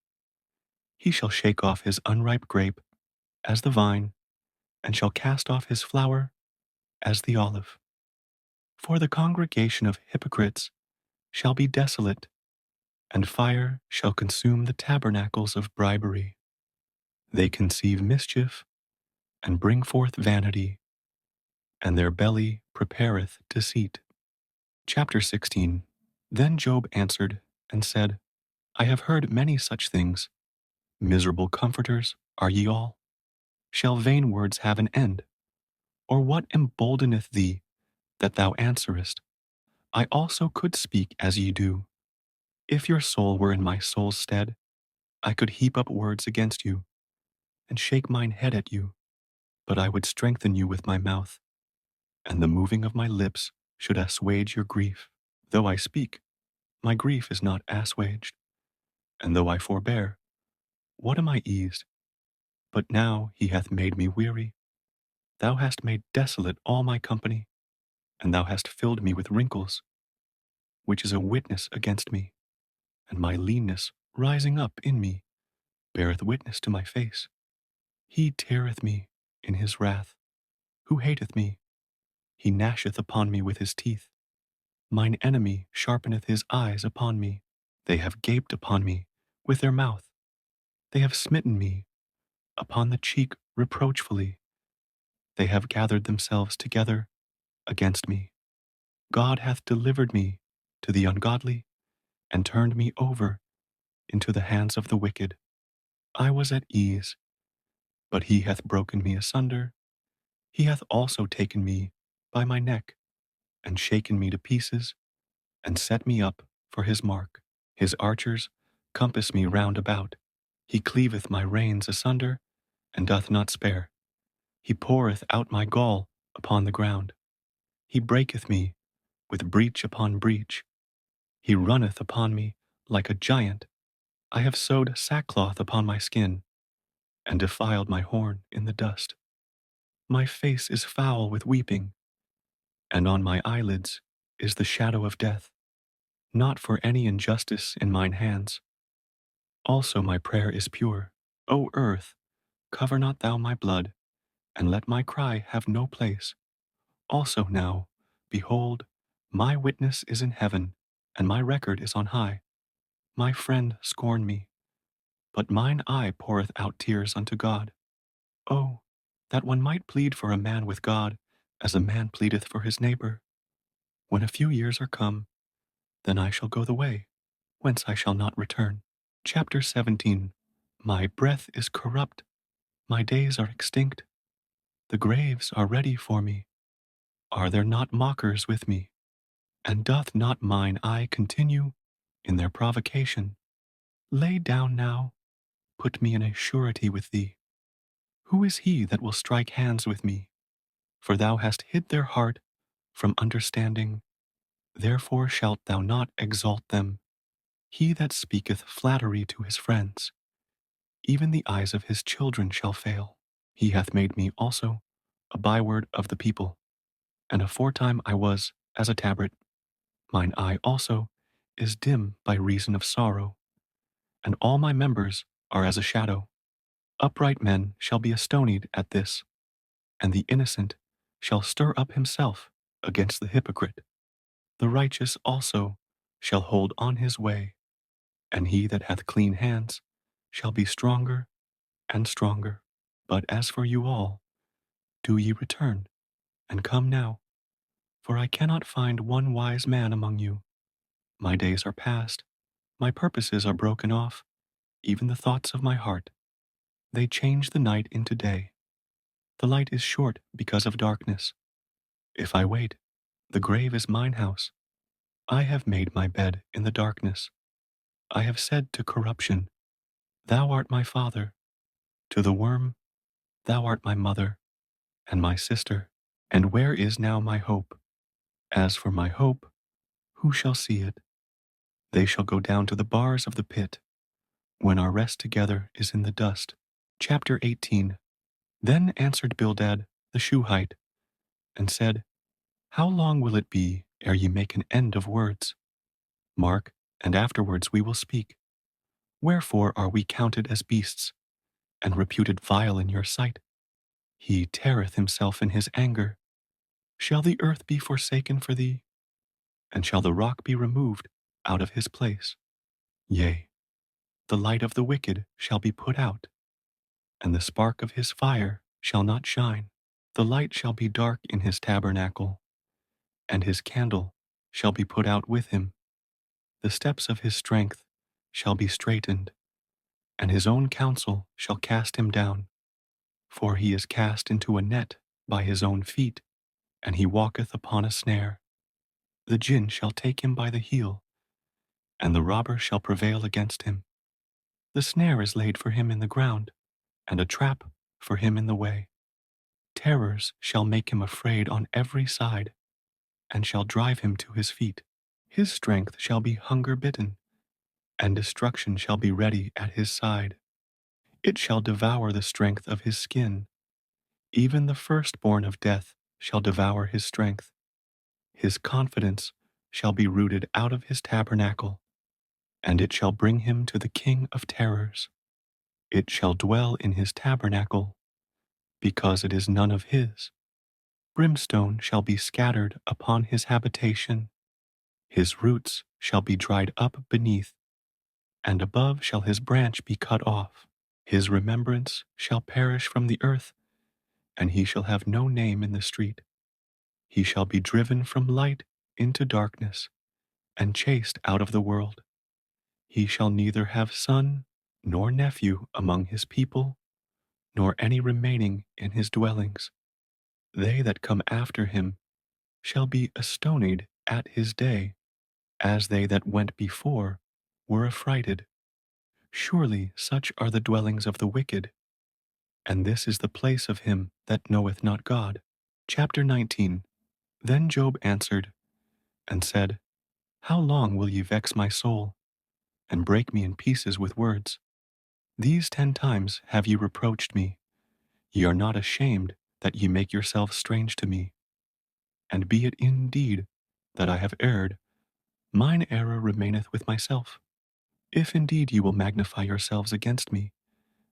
[SPEAKER 1] He shall shake off his unripe grape as the vine, and shall cast off his flower as the olive. For the congregation of hypocrites shall be desolate, and fire shall consume the tabernacles of bribery. They conceive mischief, and bring forth vanity, and their belly prepareth deceit. Chapter 16. Then Job answered and said, I have heard many such things. Miserable comforters are ye all. Shall vain words have an end? Or what emboldeneth thee that thou answerest? I also could speak as ye do. If your soul were in my soul's stead, I could heap up words against you, and shake mine head at you. But I would strengthen you with my mouth, and the moving of my lips should assuage your grief. Though I speak, my grief is not assuaged, and though I forbear, what am I eased? But now he hath made me weary. Thou hast made desolate all my company, and thou hast filled me with wrinkles, which is a witness against me, and my leanness rising up in me beareth witness to my face. He teareth me in his wrath. Who hateth me? He gnasheth upon me with his teeth. Mine enemy sharpeneth his eyes upon me. They have gaped upon me with their mouth. They have smitten me upon the cheek reproachfully. They have gathered themselves together against me. God hath delivered me to the ungodly, and turned me over into the hands of the wicked. I was at ease, but he hath broken me asunder. He hath also taken me by my neck, and shaken me to pieces, and set me up for his mark. His archers compass me round about. He cleaveth my reins asunder, and doth not spare. He poureth out my gall upon the ground. He breaketh me with breach upon breach. He runneth upon me like a giant. I have sewed sackcloth upon my skin, and defiled my horn in the dust. My face is foul with weeping, and on my eyelids is the shadow of death, not for any injustice in mine hands. Also my prayer is pure. O earth, cover not thou my blood, and let my cry have no place. Also now, behold, my witness is in heaven, and my record is on high. My friend scorn me, but mine eye poureth out tears unto God. Oh, that one might plead for a man with God, as a man pleadeth for his neighbor. When a few years are come, then I shall go the way, whence I shall not return. Chapter 17. My breath is corrupt, my days are extinct, the graves are ready for me. Are there not mockers with me? And doth not mine eye continue in their provocation? Lay down now, put me in a surety with thee. Who is he that will strike hands with me? For thou hast hid their heart from understanding, therefore shalt thou not exalt them. He that speaketh flattery to his friends, even the eyes of his children shall fail. He hath made me also a byword of the people, and aforetime I was as a tabret. Mine eye also is dim by reason of sorrow, and all my members are as a shadow. Upright men shall be astonied at this, and the innocent shall stir up himself against the hypocrite. The righteous also shall hold on his way, and he that hath clean hands shall be stronger and stronger. But as for you all, do ye return, and come now, for I cannot find one wise man among you. My days are past, my purposes are broken off, even the thoughts of my heart. They change the night into day. The light is short because of darkness. If I wait, the grave is mine house. I have made my bed in the darkness. I have said to corruption, thou art my father. To the worm, thou art my mother and my sister. And where is now my hope? As for my hope, who shall see it? They shall go down to the bars of the pit, when our rest together is in the dust. Chapter 18. Then answered Bildad the Shuhite, and said, How long will it be ere ye make an end of words? Mark, and afterwards we will speak. Wherefore are we counted as beasts, and reputed vile in your sight? He teareth himself in his anger. Shall the earth be forsaken for thee? And shall the rock be removed out of his place? Yea, the light of the wicked shall be put out, and the spark of his fire shall not shine. The light shall be dark in his tabernacle, and his candle shall be put out with him. The steps of his strength shall be straitened, and his own counsel shall cast him down. For he is cast into a net by his own feet, and he walketh upon a snare. The jinn shall take him by the heel, and the robber shall prevail against him. The snare is laid for him in the ground, and a trap for him in the way. Terrors shall make him afraid on every side, and shall drive him to his feet. His strength shall be hunger bitten, and destruction shall be ready at his side. It shall devour the strength of his skin. Even the firstborn of death shall devour his strength. His confidence shall be rooted out of his tabernacle, and it shall bring him to the king of terrors. It shall dwell in his tabernacle, because it is none of his. Brimstone shall be scattered upon his habitation. His roots shall be dried up beneath, and above shall his branch be cut off. His remembrance shall perish from the earth, and he shall have no name in the street. He shall be driven from light into darkness, and chased out of the world. He shall neither have son nor nephew among his people, nor any remaining in his dwellings. They that come after him shall be astonied at his day, as they that went before were affrighted. Surely such are the dwellings of the wicked, and this is the place of him that knoweth not God. Chapter 19. Then Job answered and said, How long will ye vex my soul, and break me in pieces with words? These 10 times have ye reproached me. Ye are not ashamed that ye make yourselves strange to me. And be it indeed that I have erred, mine error remaineth with myself. If indeed ye will magnify yourselves against me,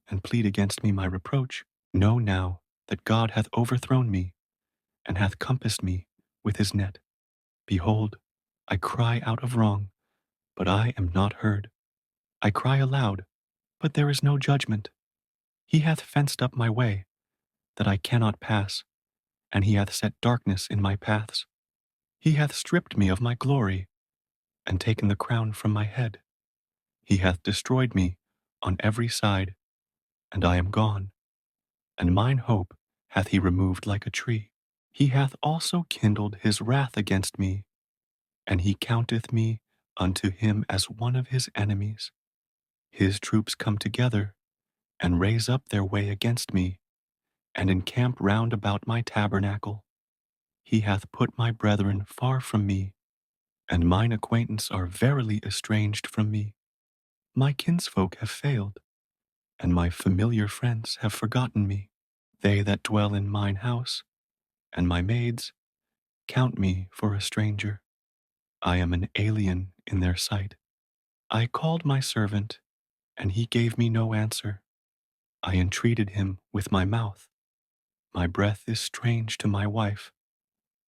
[SPEAKER 1] and plead against me my reproach, know now that God hath overthrown me, and hath compassed me with his net. Behold, I cry out of wrong, but I am not heard. I cry aloud, but there is no judgment. He hath fenced up my way, that I cannot pass, and he hath set darkness in my paths. He hath stripped me of my glory, and taken the crown from my head. He hath destroyed me on every side, and I am gone, and mine hope hath he removed like a tree. He hath also kindled his wrath against me, and he counteth me unto him as one of his enemies. His troops come together, and raise up their way against me, and encamp round about my tabernacle. He hath put my brethren far from me, and mine acquaintance are verily estranged from me. My kinsfolk have failed, and my familiar friends have forgotten me. They that dwell in mine house, and my maids, count me for a stranger. I am an alien in their sight. I called my servant, and he gave me no answer. I entreated him with my mouth. My breath is strange to my wife,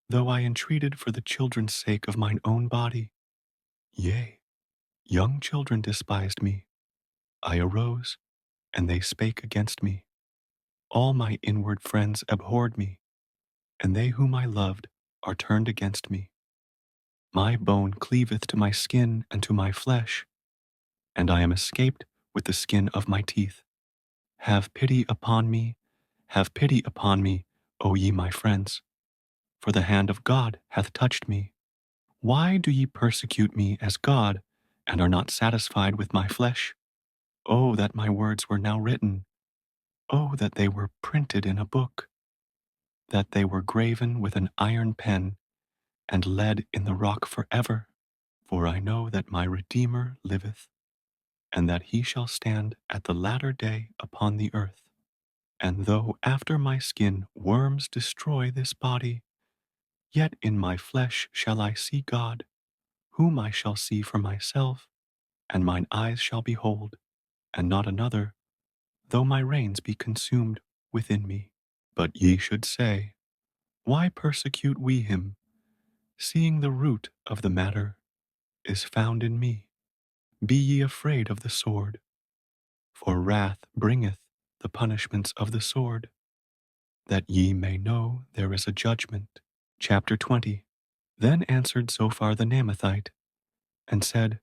[SPEAKER 1] though I entreated for the children's sake of mine own body. Yea, young children despised me. I arose, and they spake against me. All my inward friends abhorred me, and they whom I loved are turned against me. My bone cleaveth to my skin and to my flesh, and I am escaped with the skin of my teeth. Have pity upon me, O ye my friends, for the hand of God hath touched me. Why do ye persecute me as God, and are not satisfied with my flesh? Oh, that my words were now written. Oh, that they were printed in a book, that they were graven with an iron pen and lead in the rock forever. For I know that my Redeemer liveth, and that he shall stand at the latter day upon the earth. And though after my skin worms destroy this body, yet in my flesh shall I see God, whom I shall see for myself, and mine eyes shall behold, and not another, though my reins be consumed within me. But ye should say, why persecute we him, seeing the root of the matter is found in me? Be ye afraid of the sword, for wrath bringeth the punishments of the sword, that ye may know there is a judgment. Chapter 20. Then answered Zophar the Naamathite, and said,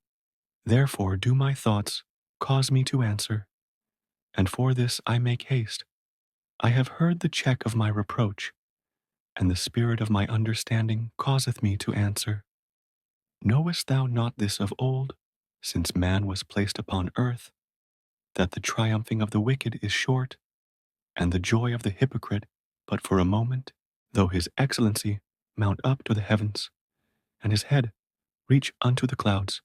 [SPEAKER 1] therefore do my thoughts cause me to answer, and for this I make haste. I have heard the check of my reproach, and the spirit of my understanding causeth me to answer. Knowest thou not this of old, since man was placed upon earth, that the triumphing of the wicked is short, and the joy of the hypocrite but for a moment, though his excellency mount up to the heavens, and his head reach unto the clouds,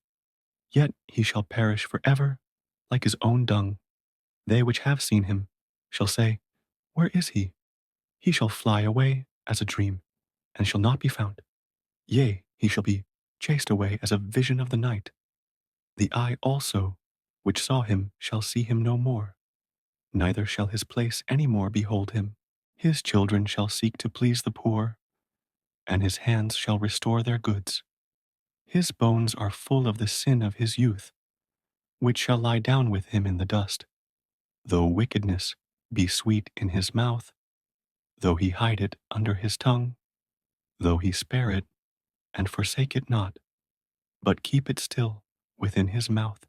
[SPEAKER 1] yet he shall perish for ever like his own dung. They which have seen him shall say, where is he? He shall fly away as a dream, and shall not be found. Yea, he shall be chased away as a vision of the night. The eye also, which saw him, shall see him no more, neither shall his place any more behold him. His children shall seek to please the poor, and his hands shall restore their goods. His bones are full of the sin of his youth, which shall lie down with him in the dust. Though wickedness be sweet in his mouth, though he hide it under his tongue, though he spare it and forsake it not, but keep it still within his mouth,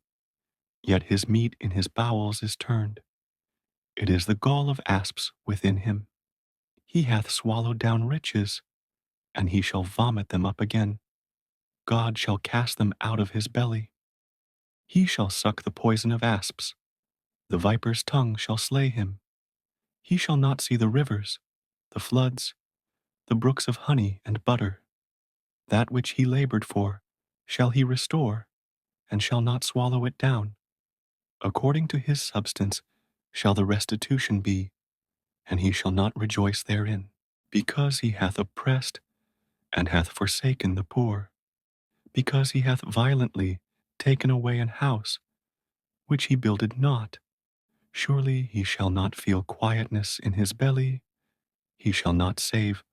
[SPEAKER 1] yet his meat in his bowels is turned. It is the gall of asps within him. He hath swallowed down riches, and he shall vomit them up again. God shall cast them out of his belly. He shall suck the poison of asps. The viper's tongue shall slay him. He shall not see the rivers, the floods, the brooks of honey and butter. That which he labored for shall he restore, and shall not swallow it down. According to his substance shall the restitution be, and he shall not rejoice therein, because he hath oppressed and hath forsaken the poor, because he hath violently taken away an house which he builded not. Surely he shall not feel quietness in his belly, he shall not save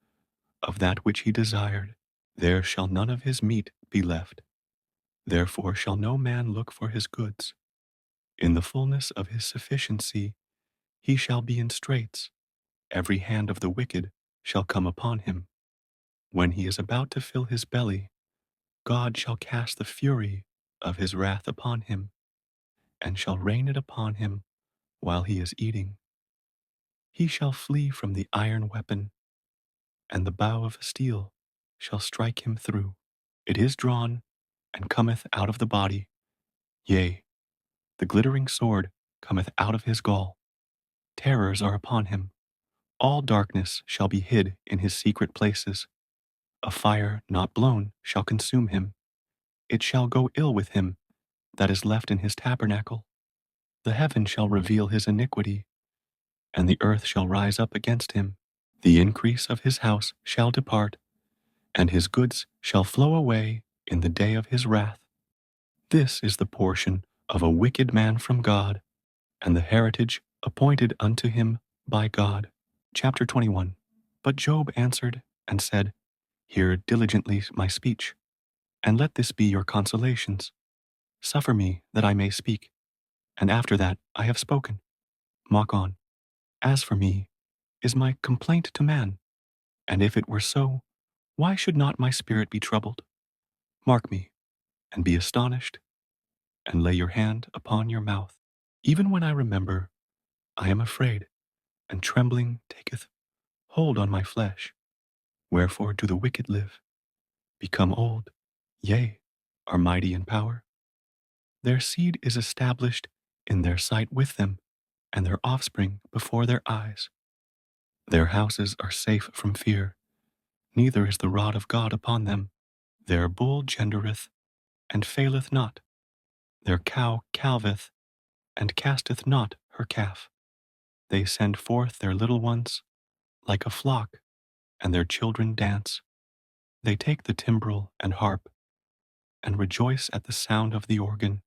[SPEAKER 1] of that which he desired. There shall none of his meat be left. Therefore shall no man look for his goods. In the fullness of his sufficiency he shall be in straits. Every hand of the wicked shall come upon him. When he is about to fill his belly, God shall cast the fury of his wrath upon him, and shall rain it upon him while he is eating. He shall flee from the iron weapon, and the bow of steel shall strike him through. It is drawn, and cometh out of the body. Yea, the glittering sword cometh out of his gall. Terrors are upon him. All darkness shall be hid in his secret places. A fire not blown shall consume him. It shall go ill with him that is left in his tabernacle. The heaven shall reveal his iniquity, and the earth shall rise up against him. The increase of his house shall depart, and his goods shall flow away in the day of his wrath. This is the portion of a wicked man from God, and the heritage appointed unto him by God. Chapter 21. But Job answered and said, hear diligently my speech, and let this be your consolations. Suffer me that I may speak, and after that I have spoken, mock on. As for me, is my complaint to man? And if it were so, why should not my spirit be troubled? Mark me, and be astonished, and lay your hand upon your mouth. Even when I remember, I am afraid, and trembling taketh hold on my flesh. Wherefore do the wicked live, become old, yea, are mighty in power? Their seed is established in their sight with them, and their offspring before their eyes. Their houses are safe from fear, neither is the rod of God upon them. Their bull gendereth, and faileth not. Their cow calveth, and casteth not her calf. They send forth their little ones like a flock, and their children dance. They take the timbrel and harp, and rejoice at the sound of the organ.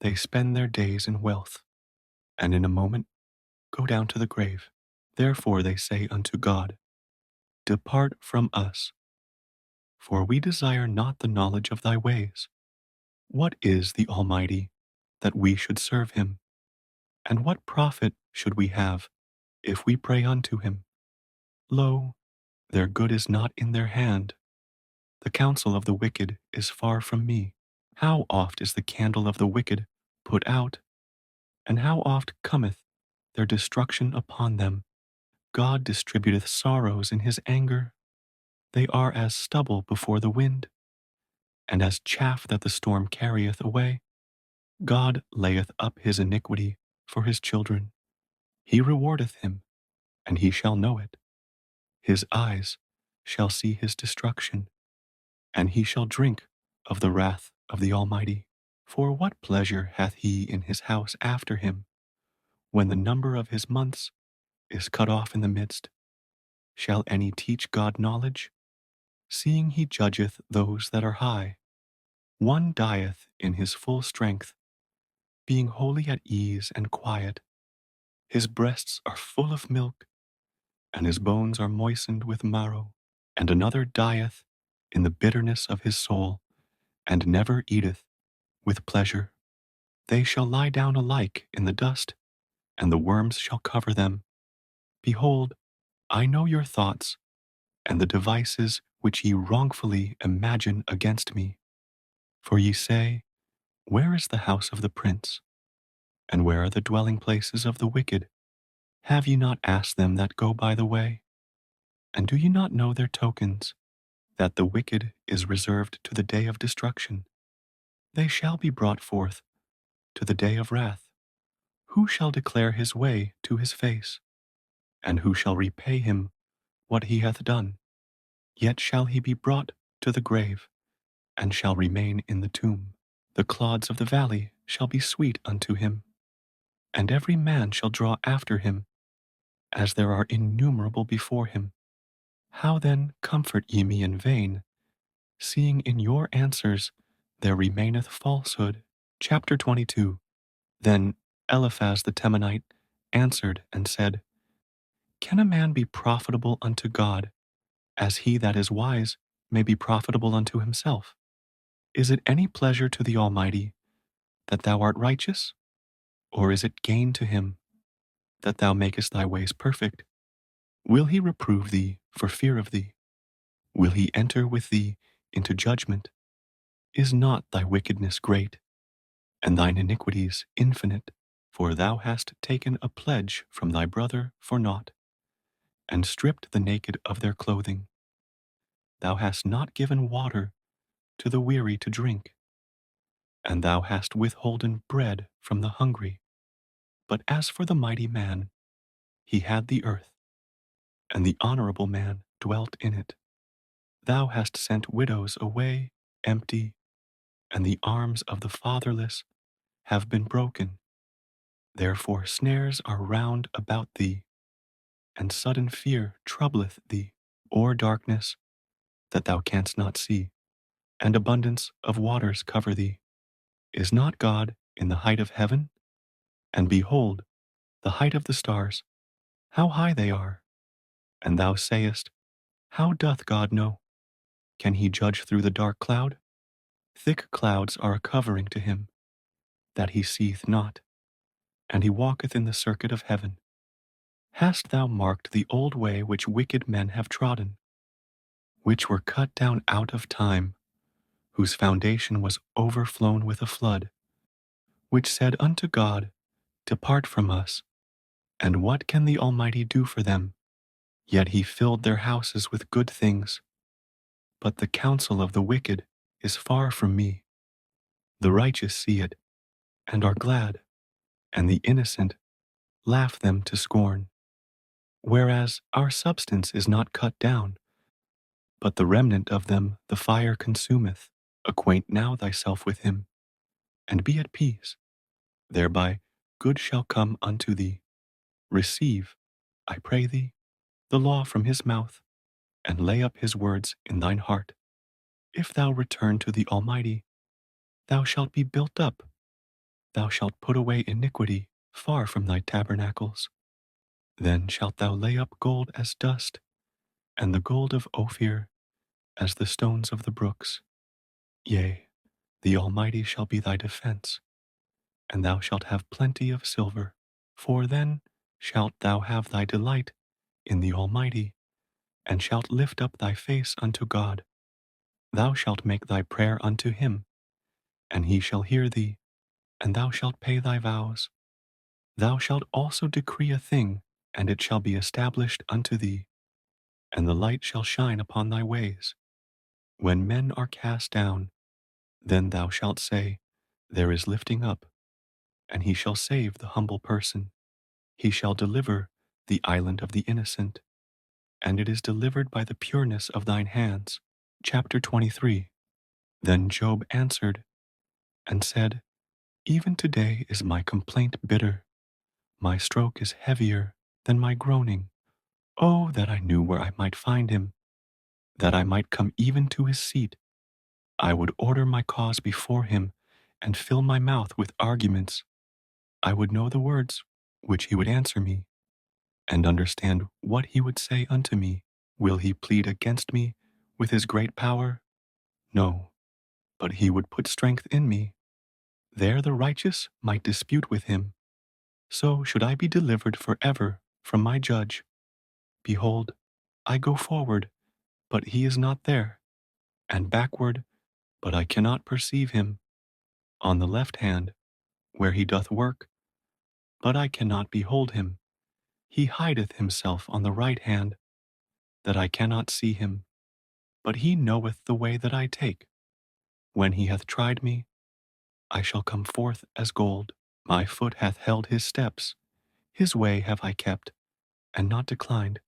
[SPEAKER 1] They spend their days in wealth, and in a moment go down to the grave. Therefore they say unto God, Depart from us, for we desire not the knowledge of thy ways. What is the Almighty, that we should serve him? And what profit should we have if we pray unto him? Lo, their good is not in their hand. The counsel of the wicked is far from me. How oft is the candle of the wicked put out, and how oft cometh their destruction upon them? God distributeth sorrows in his anger. They are as stubble before the wind, and as chaff that the storm carrieth away. God layeth up his iniquity for his children. He rewardeth him, and he shall know it. His eyes shall see his destruction, and he shall drink of the wrath of the Almighty. For what pleasure hath he in his house after him, when the number of his months is cut off in the midst? Shall any teach God knowledge, seeing he judgeth those that are high? One dieth in his full strength, being wholly at ease and quiet. His breasts are full of milk, and his bones are moistened with marrow. And another dieth in the bitterness of his soul, and never eateth with pleasure. They shall lie down alike in the dust, and the worms shall cover them. Behold, I know your thoughts, and the devices which ye wrongfully imagine against me. For ye say, Where is the house of the prince? And where are the dwelling places of the wicked? Have ye not asked them that go by the way? And do ye not know their tokens, that the wicked is reserved to the day of destruction? They shall be brought forth to the day of wrath. Who shall declare his way to his face? And who shall repay him what he hath done? Yet shall he be brought to the grave, and shall remain in the tomb. The clods of the valley shall be sweet unto him, and every man shall draw after him, as there are innumerable before him. How then comfort ye me in vain, seeing in your answers there remaineth falsehood? Chapter 22. Then Eliphaz the Temanite answered and said, Can a man be profitable unto God, as he that is wise may be profitable unto himself? Is it any pleasure to the Almighty that thou art righteous? Or is it gain to him that thou makest thy ways perfect? Will he reprove thee for fear of thee? Will he enter with thee into judgment? Is not thy wickedness great, and thine iniquities infinite? For thou hast taken a pledge from thy brother for naught, and stripped the naked of their clothing. Thou hast not given water to the weary to drink, and thou hast withholden bread from the hungry. But as for the mighty man, he had the earth, and the honorable man dwelt in it. Thou hast sent widows away empty, and the arms of the fatherless have been broken. Therefore snares are round about thee, and sudden fear troubleth thee, or darkness that thou canst not see, and abundance of waters cover thee. Is not God in the height of heaven? And behold, the height of the stars, how high they are. And thou sayest, How doth God know? Can he judge through the dark cloud? Thick clouds are a covering to him, that he seeth not, and he walketh in the circuit of heaven. Hast thou marked the old way which wicked men have trodden, which were cut down out of time, whose foundation was overflown with a flood, which said unto God, Depart from us, and what can the Almighty do for them? Yet he filled their houses with good things. But the counsel of the wicked is far from me. The righteous see it, and are glad. and the innocent laugh them to scorn. Whereas our substance is not cut down, but the remnant of them the fire consumeth. Acquaint now thyself with him, and be at peace. Thereby good shall come unto thee. Receive, I pray thee, the law from his mouth, and lay up his words in thine heart. If thou return to the Almighty, thou shalt be built up. Thou shalt put away iniquity far from thy tabernacles. Then shalt thou lay up gold as dust, and the gold of Ophir as the stones of the brooks. Yea, the Almighty shall be thy defense, and thou shalt have plenty of silver. For then shalt thou have thy delight in the Almighty, and shalt lift up thy face unto God. Thou shalt make thy prayer unto him, and he shall hear thee, and thou shalt pay thy vows. Thou shalt also decree a thing, and it shall be established unto thee, and the light shall shine upon thy ways. When men are cast down, then thou shalt say, there is lifting up, and he shall save the humble person. He shall deliver the island of the innocent, and it is delivered by the pureness of thine hands. Chapter 23. Then Job answered and said, even today is my complaint bitter. My stroke is heavier than my groaning. Oh, that I knew where I might find him, that I might come even to his seat. I would order my cause before him and fill my mouth with arguments. I would know the words which he would answer me, and understand what he would say unto me. Will he plead against me with his great power? No, but he would put strength in me. There the righteous might dispute with him. So should I be delivered forever from my judge. Behold, I go forward, but he is not there, and backward, but I cannot perceive him. On the left hand, where he doth work, but I cannot behold him. He hideth himself on the right hand, that I cannot see him. But he knoweth the way that I take. When he hath tried me, I shall come forth as gold. My foot hath held his steps. His way have I kept, and not declined.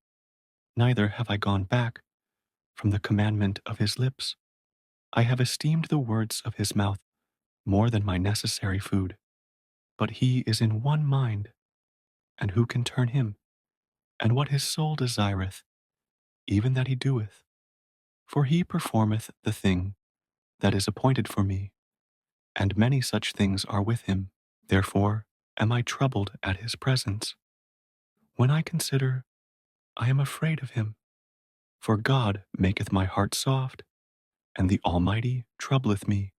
[SPEAKER 1] Neither have I gone back from the commandment of his lips. I have esteemed the words of his mouth more than my necessary food. But he is in one mind, and who can turn him? And what his soul desireth, even that he doeth. For he performeth the thing that is appointed for me, and many such things are with him. Therefore am I troubled at his presence. When I consider, I am afraid of him. For God maketh my heart soft, and the Almighty troubleth me,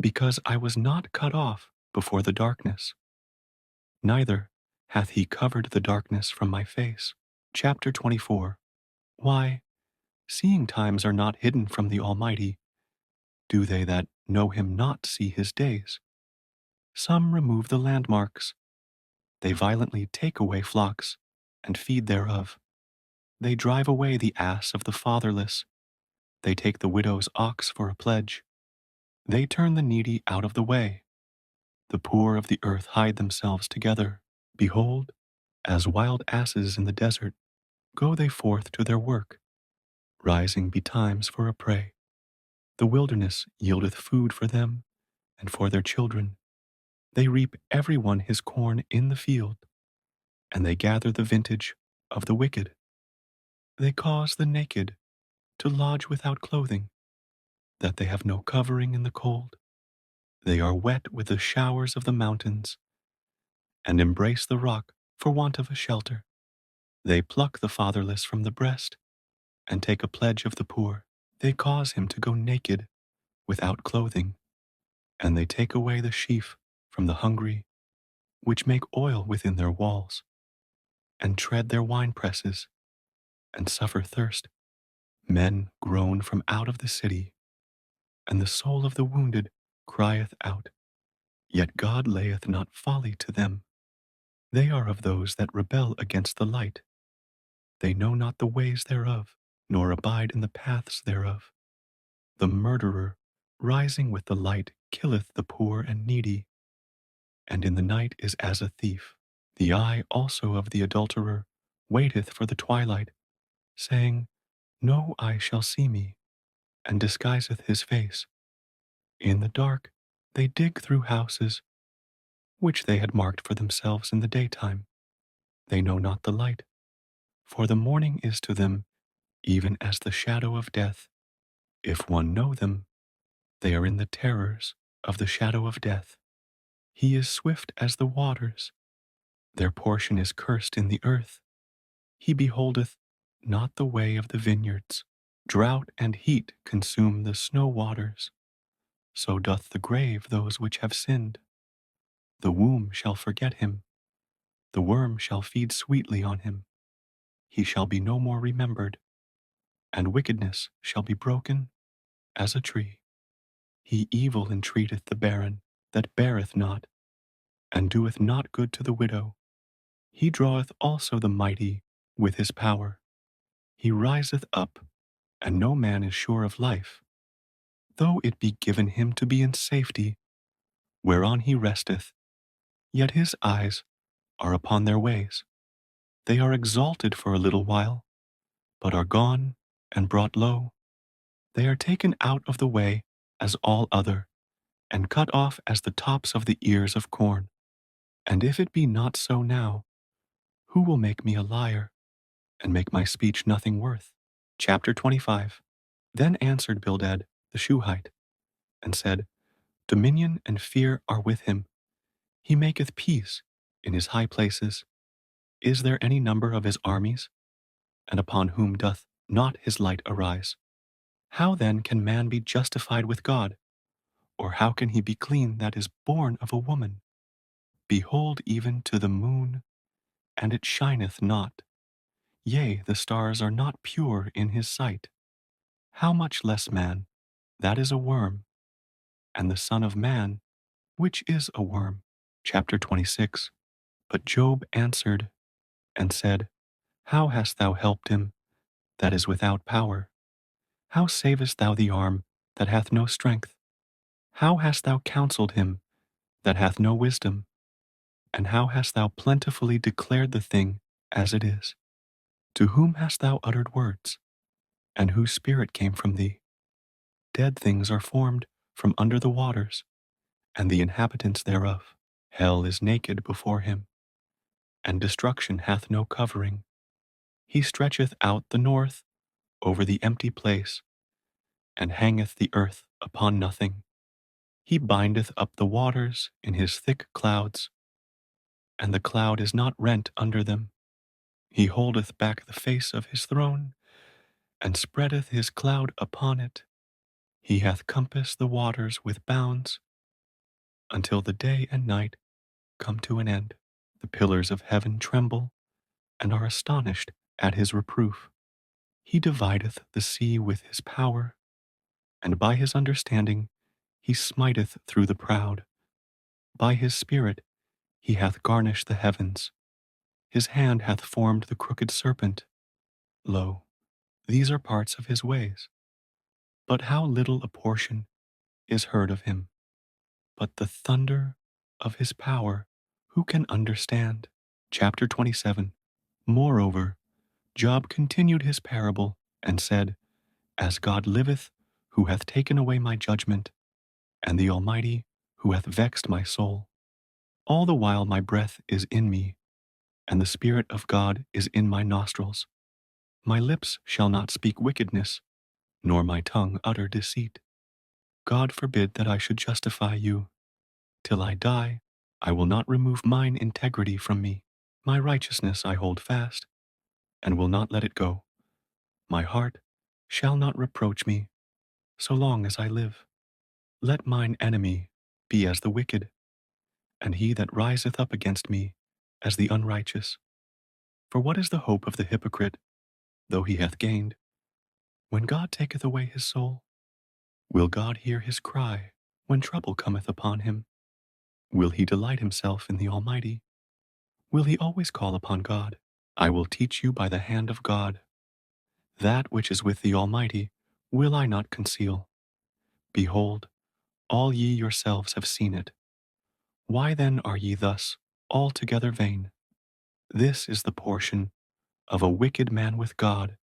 [SPEAKER 1] because I was not cut off before the darkness, neither hath he covered the darkness from my face. Chapter 24. Why, seeing times are not hidden from the Almighty, do they that know him not see his days? Some remove the landmarks. They violently take away flocks, and feed thereof. They drive away the ass of the fatherless. They take the widow's ox for a pledge. They turn the needy out of the way. The poor of the earth hide themselves together. Behold, as wild asses in the desert, go they forth to their work, rising betimes for a prey. The wilderness yieldeth food for them and for their children. They reap every one his corn in the field, and they gather the vintage of the wicked. They cause the naked to lodge without clothing, that they have no covering in the cold. They are wet with the showers of the mountains, and embrace the rock for want of a shelter. They pluck the fatherless from the breast, and take a pledge of the poor. They cause him to go naked, without clothing, and they take away the sheaf from the hungry, which make oil within their walls, and tread their winepresses, and suffer thirst. Men groan from out of the city, and the soul of the wounded crieth out. Yet God layeth not folly to them. They are of those that rebel against the light. They know not the ways thereof, nor abide in the paths thereof. The murderer, rising with the light, killeth the poor and needy, and in the night is as a thief. The eye also of the adulterer waiteth for the twilight, saying, No eye shall see me, and disguiseth his face. In the dark they dig through houses, which they had marked for themselves in the daytime. They know not the light, for the morning is to them even as the shadow of death. If one know them, they are in the terrors of the shadow of death. He is swift as the waters. Their portion is cursed in the earth. He beholdeth not the way of the vineyards. Drought and heat consume the snow waters. So doth the grave those which have sinned. The womb shall forget him. The worm shall feed sweetly on him. He shall be no more remembered, and wickedness shall be broken as a tree. He evil entreateth the barren that beareth not, and doeth not good to the widow. He draweth also the mighty with his power. He riseth up, and no man is sure of life. Though it be given him to be in safety, whereon he resteth, yet his eyes are upon their ways. They are exalted for a little while, but are gone and brought low. They are taken out of the way as all other, and cut off as the tops of the ears of corn. And if it be not so now, who will make me a liar, and make my speech nothing worth? Chapter 25. Then answered Bildad the Shuhite, and said, Dominion and fear are with him. He maketh peace in his high places. Is there any number of his armies? And upon whom doth not his light arise? How then can man be justified with God? Or how can he be clean that is born of a woman? Behold even to the moon, and it shineth not. Yea, the stars are not pure in his sight. How much less man, that is a worm, and the Son of Man, which is a worm? Chapter 26. But Job answered and said, How hast thou helped him that is without power? How savest thou the arm that hath no strength? How hast thou counselled him that hath no wisdom? And how hast thou plentifully declared the thing as it is? To whom hast thou uttered words? And whose spirit came from thee? Dead things are formed from under the waters, and the inhabitants thereof. Hell is naked before him, and destruction hath no covering. He stretcheth out the north over the empty place, and hangeth the earth upon nothing. He bindeth up the waters in his thick clouds, and the cloud is not rent under them. He holdeth back the face of his throne, and spreadeth his cloud upon it. He hath compassed the waters with bounds, until the day and night come to an end. The pillars of heaven tremble, and are astonished at his reproof. He divideth the sea with his power, and by his understanding he smiteth through the proud. By his spirit he hath garnished the heavens. His hand hath formed the crooked serpent. Lo, these are parts of his ways. But how little a portion is heard of him. But the thunder of his power, who can understand? Chapter 27. Moreover, Job continued his parable, and said, As God liveth, who hath taken away my judgment, and the Almighty, who hath vexed my soul, all the while my breath is in me, and the Spirit of God is in my nostrils. My lips shall not speak wickedness, nor my tongue utter deceit. God forbid that I should justify you. Till I die, I will not remove mine integrity from me. My righteousness I hold fast, and will not let it go. My heart shall not reproach me, so long as I live. Let mine enemy be as the wicked, and he that riseth up against me as the unrighteous. For what is the hope of the hypocrite, though he hath gained, when God taketh away his soul? Will God hear his cry when trouble cometh upon him? Will he delight himself in the Almighty? Will he always call upon God? I will teach you by the hand of God. That which is with the Almighty will I not conceal. Behold, all ye yourselves have seen it. Why then are ye thus altogether vain? This is the portion of a wicked man with God,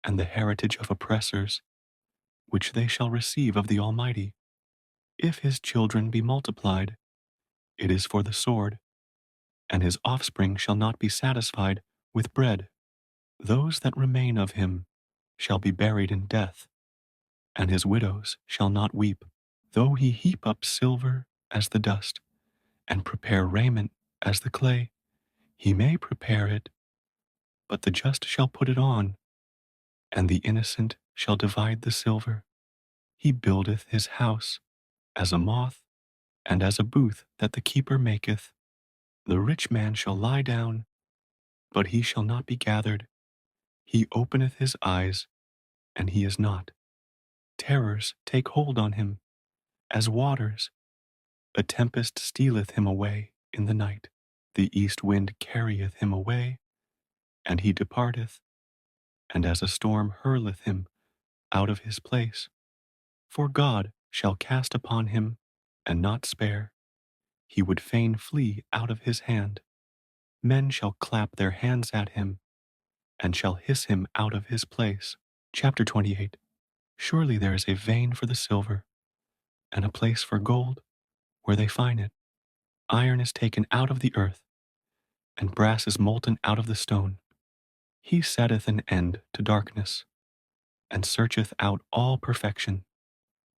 [SPEAKER 1] and the heritage of oppressors, which they shall receive of the Almighty. If his children be multiplied, it is for the sword, and his offspring shall not be satisfied with bread. Those that remain of him shall be buried in death, and his widows shall not weep. Though he heap up silver as the dust, and prepare raiment as the clay, he may prepare it, but the just shall put it on, and the innocent shall divide the silver. He buildeth his house as a moth, and as a booth that the keeper maketh. The rich man shall lie down, but he shall not be gathered. He openeth his eyes, and he is not. Terrors take hold on him, as waters. A tempest stealeth him away in the night. The east wind carrieth him away, and he departeth, and as a storm hurleth him out of his place. For God shall cast upon him, and not spare. He would fain flee out of his hand. Men shall clap their hands at him, and shall hiss him out of his place. Chapter 28. Surely there is a vein for the silver, and a place for gold, where they find it. Iron is taken out of the earth, and brass is molten out of the stone. He setteth an end to darkness, and searcheth out all perfection,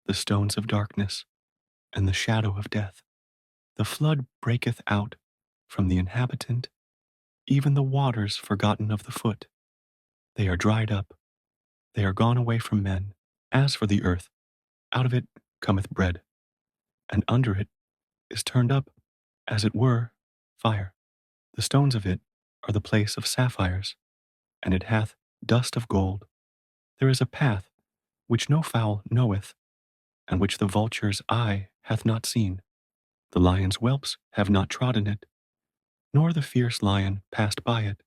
[SPEAKER 1] the stones of darkness, and the shadow of death. The flood breaketh out from the inhabitant, even the waters forgotten of the foot. They are dried up, they are gone away from men. As for the earth, out of it cometh bread, and under it is turned up, as it were, fire. The stones of it are the place of sapphires, and it hath dust of gold. There is a path which no fowl knoweth, and which the vulture's eye hath not seen. The lion's whelps have not trodden it, nor the fierce lion passed by it.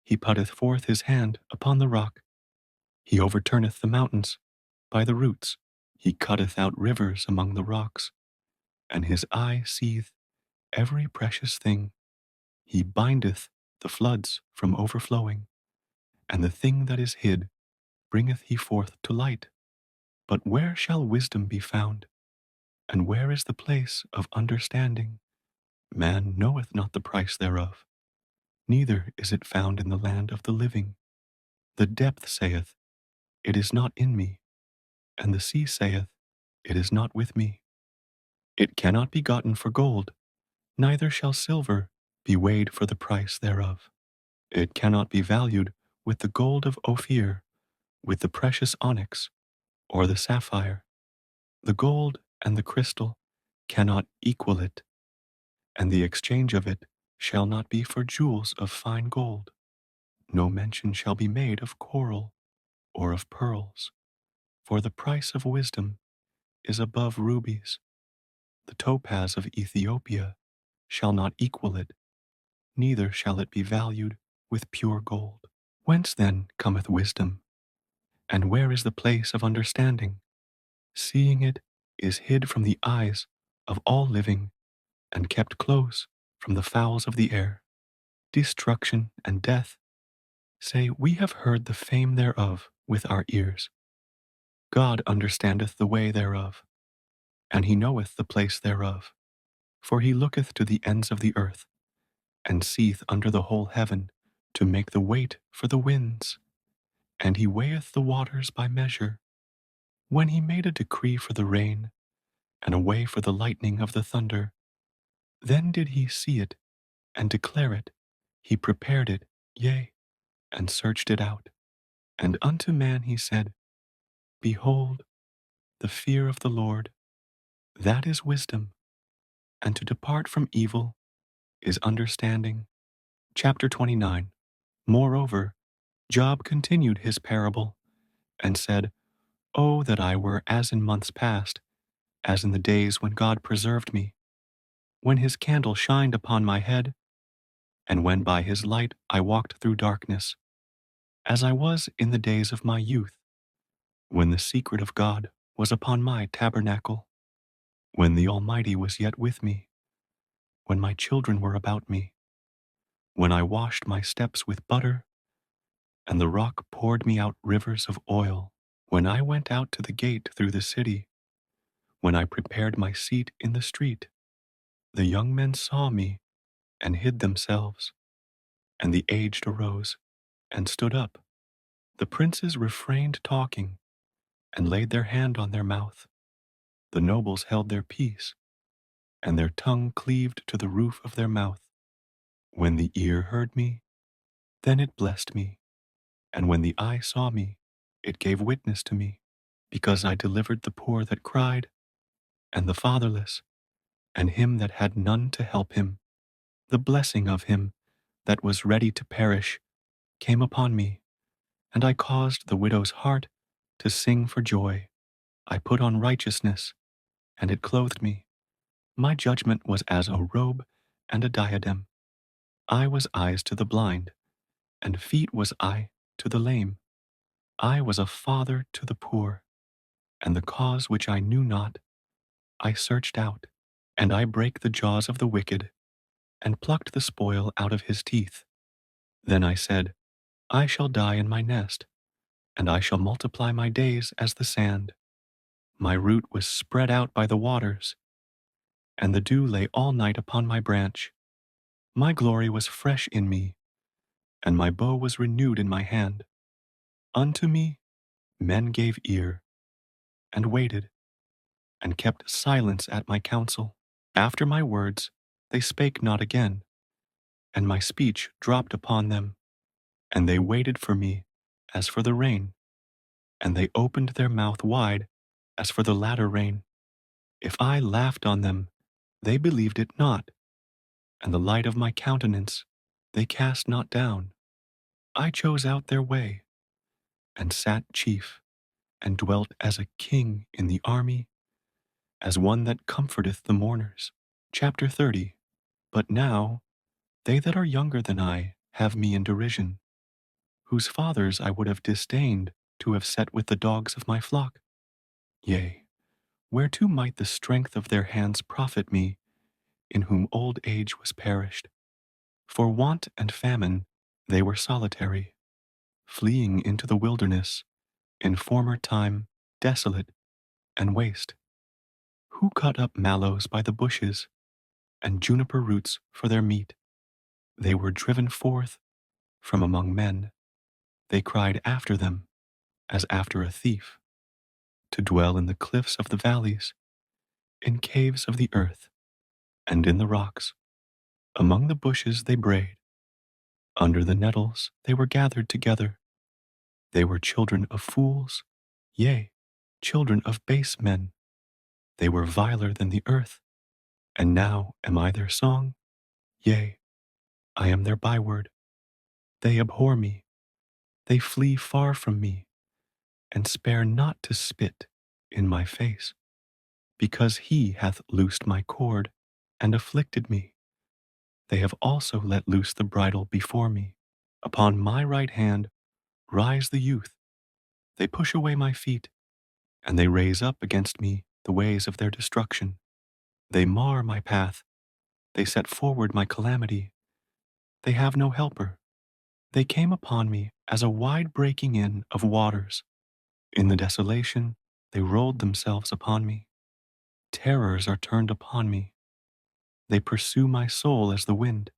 [SPEAKER 1] He putteth forth his hand upon the rock. He overturneth the mountains by the roots. He cutteth out rivers among the rocks, and his eye seeth every precious thing. He bindeth the floods from overflowing, and the thing that is hid bringeth he forth to light. But where shall wisdom be found? And where is the place of understanding? Man knoweth not the price thereof, neither is it found in the land of the living. The depth saith, it is not in me, and the sea saith, it is not with me. It cannot be gotten for gold, neither shall silver be weighed for the price thereof. It cannot be valued with the gold of Ophir, with the precious onyx, or the sapphire. The gold and the crystal cannot equal it, and the exchange of it shall not be for jewels of fine gold. No mention shall be made of coral or of pearls, for the price of wisdom is above rubies. The topaz of Ethiopia shall not equal it, neither shall it be valued with pure gold. Whence then cometh wisdom? And where is the place of understanding? Seeing it is hid from the eyes of all living, and kept close from the fowls of the air. Destruction and death say, we have heard the fame thereof with our ears. God understandeth the way thereof, and he knoweth the place thereof. For he looketh to the ends of the earth, and seeth under the whole heaven to make the weight for the winds. And he weigheth the waters by measure. When he made a decree for the rain, and a way for the lightning of the thunder, then did he see it, and declare it. He prepared it, yea, and searched it out. And unto man he said, behold, the fear of the Lord, that is wisdom, and to depart from evil is understanding. Chapter 29. Moreover, Job continued his parable, and said, O that I were as in months past, as in the days when God preserved me, when his candle shined upon my head, and when by his light I walked through darkness, as I was in the days of my youth, when the secret of God was upon my tabernacle, when the Almighty was yet with me, when my children were about me, when I washed my steps with butter, and the rock poured me out rivers of oil, when I went out to the gate through the city, when I prepared my seat in the street. The young men saw me and hid themselves, and the aged arose and stood up. The princes refrained talking and laid their hand on their mouth. The nobles held their peace, and their tongue cleaved to the roof of their mouth. When the ear heard me, then it blessed me, and when the eye saw me, it gave witness to me, because I delivered the poor that cried, and the fatherless, and him that had none to help him. The blessing of him that was ready to perish came upon me, and I caused the widow's heart to sing for joy. I put on righteousness, and it clothed me. My judgment was as a robe and a diadem. I was eyes to the blind, and feet was I to the lame. I was a father to the poor, and the cause which I knew not, I searched out, and I brake the jaws of the wicked, and plucked the spoil out of his teeth. Then I said, I shall die in my nest, and I shall multiply my days as the sand. My root was spread out by the waters, and the dew lay all night upon my branch. My glory was fresh in me, and my bow was renewed in my hand. Unto me men gave ear, and waited, and kept silence at my counsel. After my words they spake not again, and my speech dropped upon them. And they waited for me as for the rain, and they opened their mouth wide as for the latter rain. If I laughed on them, they believed it not, and the light of my countenance they cast not down. I chose out their way, and sat chief, and dwelt as a king in the army, as one that comforteth the mourners. Chapter 30. But now they that are younger than I have me in derision, whose fathers I would have disdained to have set with the dogs of my flock. Yea, whereto might the strength of their hands profit me, in whom old age was perished? For want and famine they were solitary, fleeing into the wilderness, in former time desolate and waste. Who cut up mallows by the bushes, and juniper roots for their meat? They were driven forth from among men. They cried after them, as after a thief, to dwell in the cliffs of the valleys, in caves of the earth, and in the rocks. Among the bushes they brayed. Under the nettles they were gathered together. They were children of fools, yea, children of base men. They were viler than the earth. And now am I their song? Yea, I am their byword. They abhor me. They flee far from me, and spare not to spit in my face, because he hath loosed my cord and afflicted me. They have also let loose the bridle before me. Upon my right hand rise the youth. They push away my feet, and they raise up against me the ways of their destruction. They mar my path. They set forward my calamity. They have no helper. They came upon me as a wide breaking in of waters. In the desolation, they rolled themselves upon me. Terrors are turned upon me. They pursue my soul as the wind,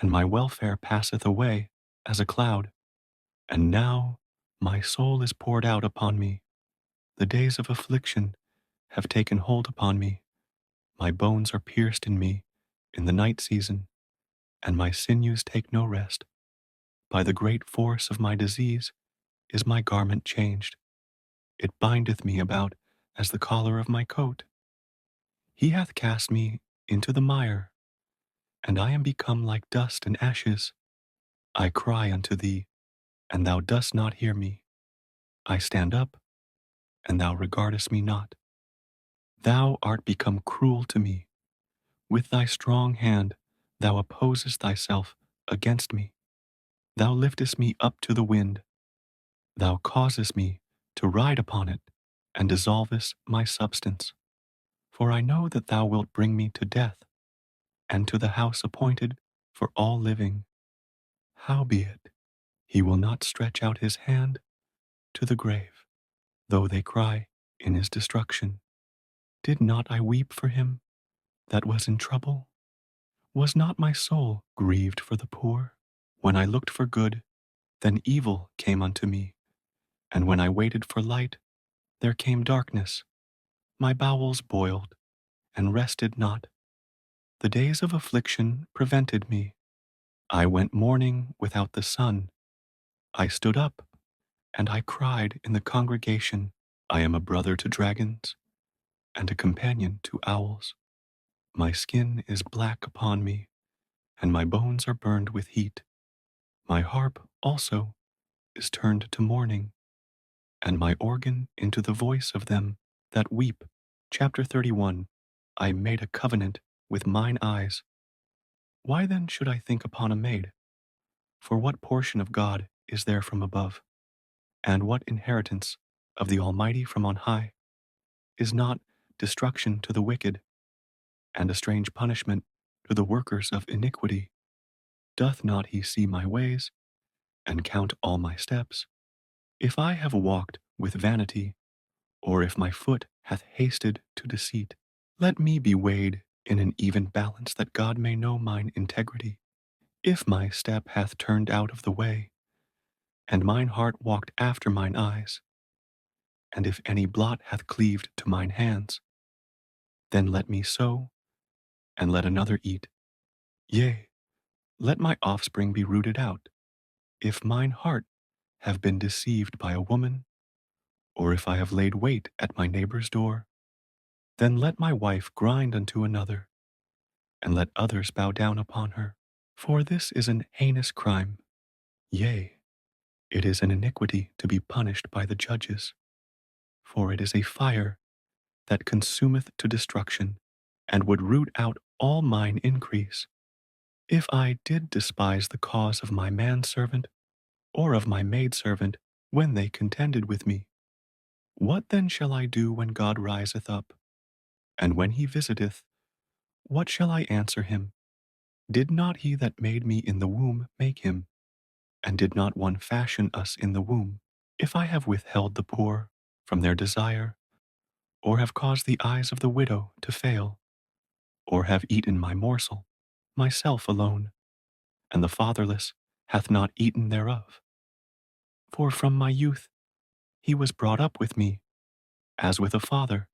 [SPEAKER 1] and my welfare passeth away as a cloud. And now my soul is poured out upon me. The days of affliction have taken hold upon me. My bones are pierced in me in the night season, and my sinews take no rest. By the great force of my disease is my garment changed. It bindeth me about as the collar of my coat. He hath cast me into the mire, and I am become like dust and ashes. I cry unto thee, and thou dost not hear me. I stand up, and thou regardest me not. Thou art become cruel to me. With thy strong hand thou opposest thyself against me. Thou liftest me up to the wind. Thou causest me to ride upon it, and dissolvest my substance. For I know that thou wilt bring me to death, and to the house appointed for all living. Howbeit, he will not stretch out his hand to the grave, though they cry in his destruction. Did not I weep for him that was in trouble? Was not my soul grieved for the poor? When I looked for good, then evil came unto me, and when I waited for light, there came darkness. My bowels boiled, and rested not. The days of affliction prevented me. I went mourning without the sun. I stood up, and I cried in the congregation. I am a brother to dragons, and a companion to owls. My skin is black upon me, and my bones are burned with heat. My harp also is turned to mourning, and my organ into the voice of them that weep. Chapter 31. I made a covenant with mine eyes. Why then should I think upon a maid? For what portion of God is there from above? And what inheritance of the Almighty from on high? Is not destruction to the wicked, and a strange punishment to the workers of iniquity? Doth not he see my ways, and count all my steps? If I have walked with vanity, or if my foot hath hasted to deceit, let me be weighed in an even balance, that God may know mine integrity. If my step hath turned out of the way, and mine heart walked after mine eyes, and if any blot hath cleaved to mine hands, then let me sow, and let another eat. Yea, let my offspring be rooted out. If mine heart have been deceived by a woman, or if I have laid wait at my neighbor's door, then let my wife grind unto another, and let others bow down upon her. For this is an heinous crime. Yea, it is an iniquity to be punished by the judges. For it is a fire that consumeth to destruction, and would root out all mine increase. If I did despise the cause of my manservant, or of my maidservant, when they contended with me, what then shall I do when God riseth up? And when he visiteth, what shall I answer him? Did not he that made me in the womb make him? And did not one fashion us in the womb? If I have withheld the poor from their desire, or have caused the eyes of the widow to fail, or have eaten my morsel, myself alone, and the fatherless hath not eaten thereof. For from my youth he was brought up with me, as with a father,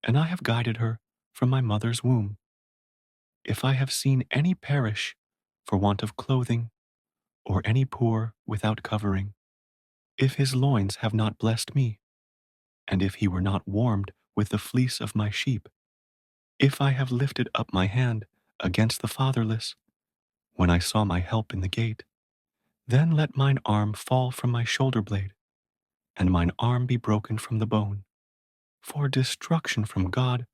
[SPEAKER 1] and I have guided her from my mother's womb. If I have seen any perish for want of clothing, or any poor without covering, if his loins have not blessed me, and if he were not warmed with the fleece of my sheep, if I have lifted up my hand against the fatherless, when I saw my help in the gate, then let mine arm fall from my shoulder blade, and mine arm be broken from the bone. For destruction from God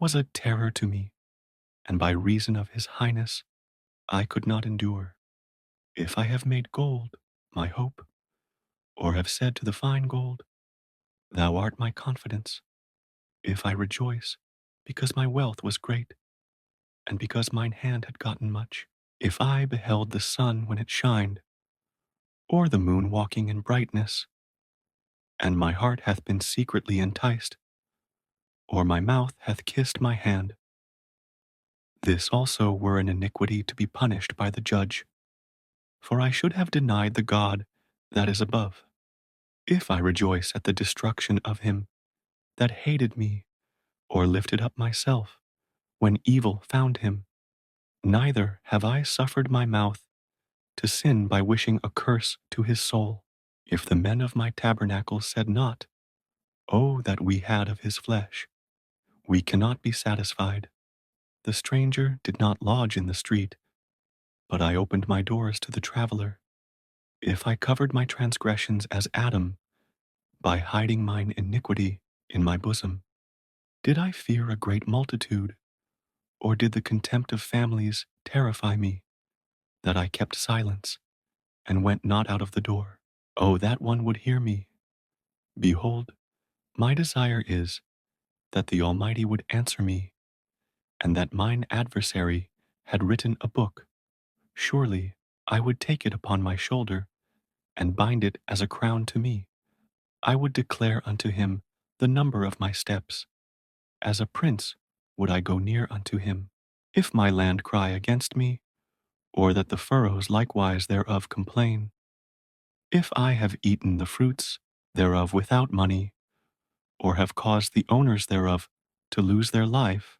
[SPEAKER 1] was a terror to me, and by reason of his highness I could not endure. If I have made gold my hope, or have said to the fine gold, thou art my confidence, if I rejoice because my wealth was great, and because mine hand had gotten much, if I beheld the sun when it shined, or the moon walking in brightness, and my heart hath been secretly enticed, or my mouth hath kissed my hand, this also were an iniquity to be punished by the judge. For I should have denied the God that is above, if I rejoice at the destruction of him that hated me, or lifted up myself when evil found him. Neither have I suffered my mouth to sin by wishing a curse to his soul. If the men of my tabernacle said not, oh, that we had of his flesh, we cannot be satisfied. The stranger did not lodge in the street, but I opened my doors to the traveler. If I covered my transgressions as Adam, by hiding mine iniquity in my bosom, did I fear a great multitude, or did the contempt of families terrify me, that I kept silence and went not out of the door? Oh, that one would hear me. Behold, my desire is that the Almighty would answer me, and that mine adversary had written a book, surely I would take it upon my shoulder and bind it as a crown to me. I would declare unto him the number of my steps. As a prince would I go near unto him. If my land cry against me, or that the furrows likewise thereof complain, if I have eaten the fruits thereof without money, or have caused the owners thereof to lose their life,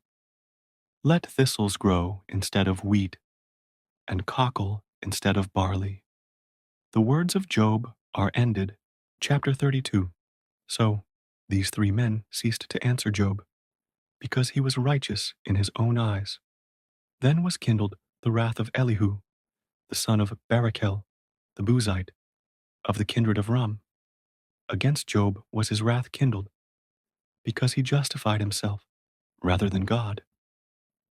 [SPEAKER 1] let thistles grow instead of wheat, and cockle instead of barley. The words of Job are ended. Chapter 32. So these three men ceased to answer Job, because he was righteous in his own eyes. Then was kindled the wrath of Elihu, the son of Barachel, the Buzite, of the kindred of Ram. Against Job was his wrath kindled, because he justified himself rather than God.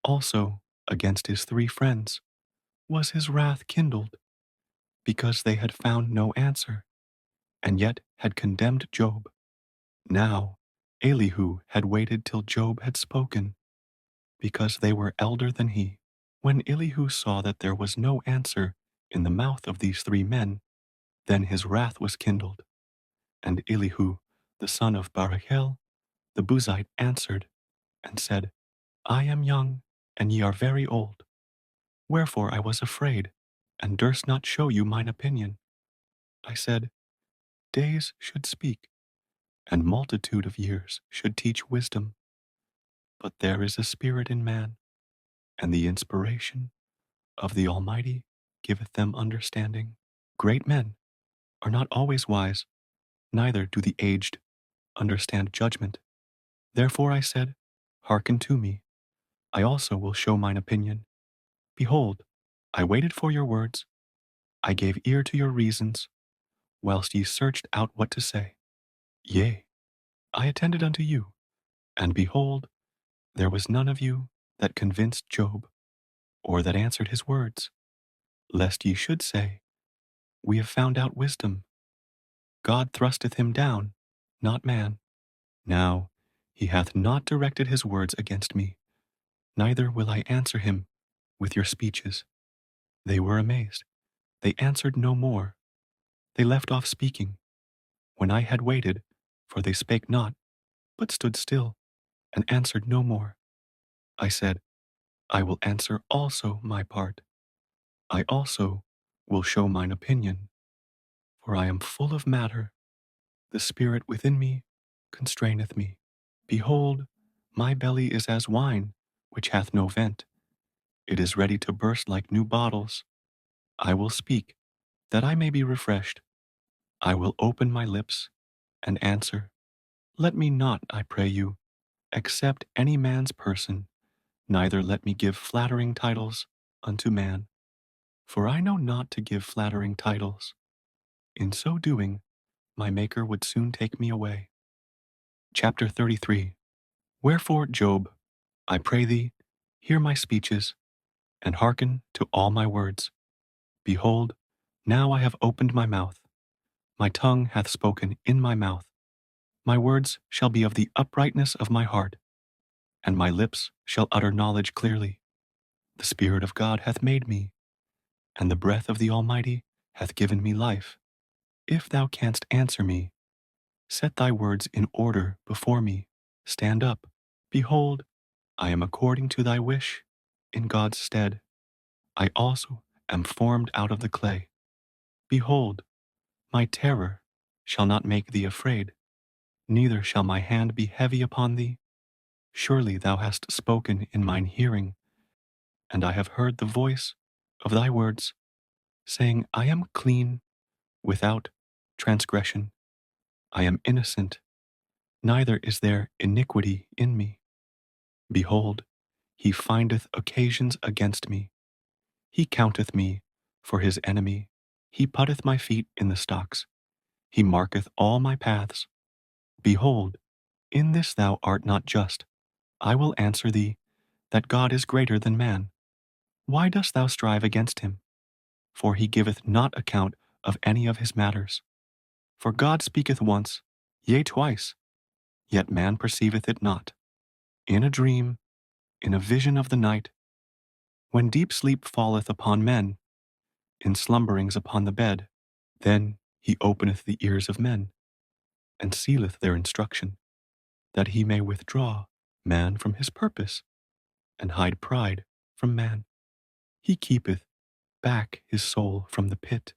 [SPEAKER 1] Also against his three friends was his wrath kindled, because they had found no answer, and yet had condemned Job. Now Elihu had waited till Job had spoken, because they were elder than he. When Elihu saw that there was no answer in the mouth of these three men, then his wrath was kindled. And Elihu, the son of Barachel, the Buzite, answered and said, I am young, and ye are very old. Wherefore I was afraid, and durst not show you mine opinion. I said, days should speak, and multitude of years should teach wisdom. But there is a spirit in man, and the inspiration of the Almighty giveth them understanding. Great men are not always wise, neither do the aged understand judgment. Therefore I said, hearken to me. I also will show mine opinion. Behold, I waited for your words. I gave ear to your reasons, whilst ye searched out what to say. Yea, I attended unto you, and behold, there was none of you that convinced Job, or that answered his words, lest ye should say, we have found out wisdom. God thrusteth him down, not man. Now he hath not directed his words against me, neither will I answer him with your speeches. They were amazed. They answered no more. They left off speaking. When I had waited, for they spake not, but stood still, and answered no more. I said, I will answer also my part. I also will show mine opinion. For I am full of matter. The spirit within me constraineth me. Behold, my belly is as wine, which hath no vent. It is ready to burst like new bottles. I will speak, that I may be refreshed. I will open my lips and answer. Let me not, I pray you, accept any man's person, neither let me give flattering titles unto man. For I know not to give flattering titles. In so doing, my Maker would soon take me away. Chapter 33. Wherefore, Job, I pray thee, hear my speeches, and hearken to all my words. Behold, now I have opened my mouth. My tongue hath spoken in my mouth. My words shall be of the uprightness of my heart, and my lips shall utter knowledge clearly. The Spirit of God hath made me, and the breath of the Almighty hath given me life. If thou canst answer me, set thy words in order before me. Stand up. Behold, I am according to thy wish, in God's stead. I also am formed out of the clay. Behold, my terror shall not make thee afraid, neither shall my hand be heavy upon thee. Surely thou hast spoken in mine hearing, and I have heard the voice of thy words, saying, I am clean, without transgression. I am innocent, neither is there iniquity in me. Behold, he findeth occasions against me. He counteth me for his enemy. He putteth my feet in the stocks. He marketh all my paths. Behold, in this thou art not just. I will answer thee, that God is greater than man. Why dost thou strive against him? For he giveth not account of any of his matters. For God speaketh once, yea twice, yet man perceiveth it not. In a dream, in a vision of the night, When deep sleep falleth upon men, in slumberings upon the bed, then he openeth the ears of men, and sealeth their instruction, that he may withdraw man from his purpose, and hide pride from man. He keepeth back his soul from the pit,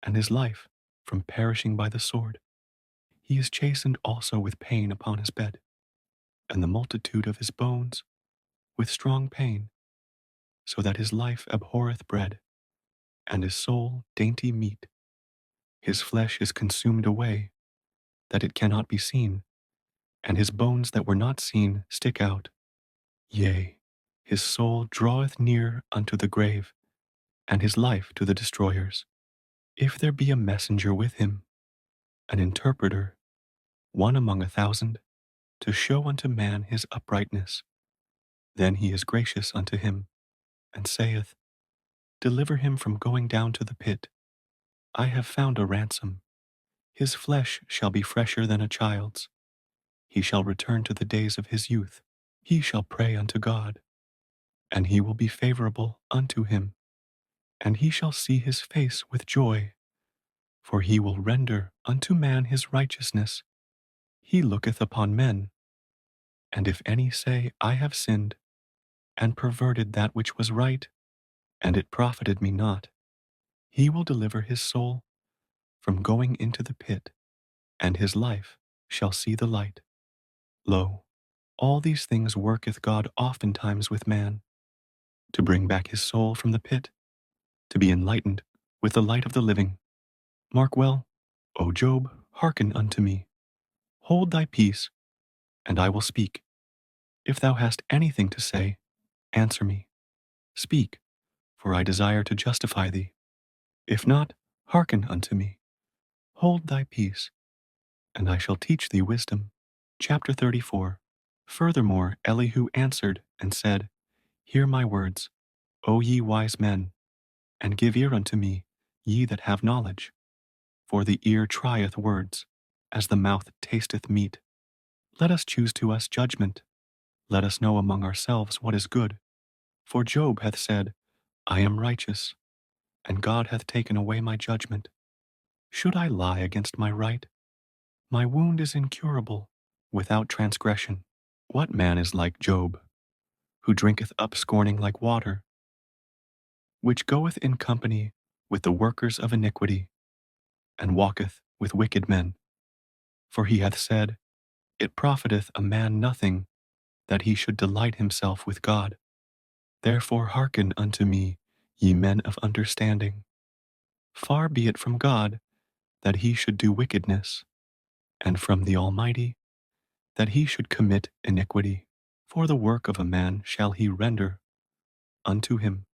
[SPEAKER 1] and his life from perishing by the sword. He is chastened also with pain upon his bed, and the multitude of his bones with strong pain, so that his life abhorreth bread, and his soul dainty meat. His flesh is consumed away, that it cannot be seen, and his bones that were not seen stick out. Yea, his soul draweth near unto the grave, and his life to the destroyers. If there be a messenger with him, an interpreter, one among 1,000, to show unto man his uprightness, then he is gracious unto him, and saith, Deliver him from going down to the pit. I have found a ransom. His flesh shall be fresher than a child's. He shall return to the days of his youth. He shall pray unto God, and he will be favorable unto him, and he shall see his face with joy, for he will render unto man his righteousness. He looketh upon men, and if any say, I have sinned, and perverted that which was right, and it profited me not, he will deliver his soul from going into the pit, and his life shall see the light. Lo, all these things worketh God oftentimes with man, to bring back his soul from the pit, to be enlightened with the light of the living. Mark well, O Job, hearken unto me. Hold thy peace, and I will speak. If thou hast anything to say, answer me. Speak, for I desire to justify thee. If not, hearken unto me. Hold thy peace, and I shall teach thee wisdom. Chapter 34. Furthermore, Elihu answered and said, Hear my words, O ye wise men, and give ear unto me, ye that have knowledge. For the ear trieth words, as the mouth tasteth meat. Let us choose to us judgment. Let us know among ourselves what is good. For Job hath said, I am righteous, and God hath taken away my judgment. Should I lie against my right? My wound is incurable, without transgression. What man is like Job, who drinketh up scorning like water, which goeth in company with the workers of iniquity, and walketh with wicked men? For he hath said, It profiteth a man nothing that he should delight himself with God. Therefore hearken unto me, ye men of understanding. Far be it from God that he should do wickedness, and from the Almighty that he should commit iniquity. For the work of a man shall he render unto him,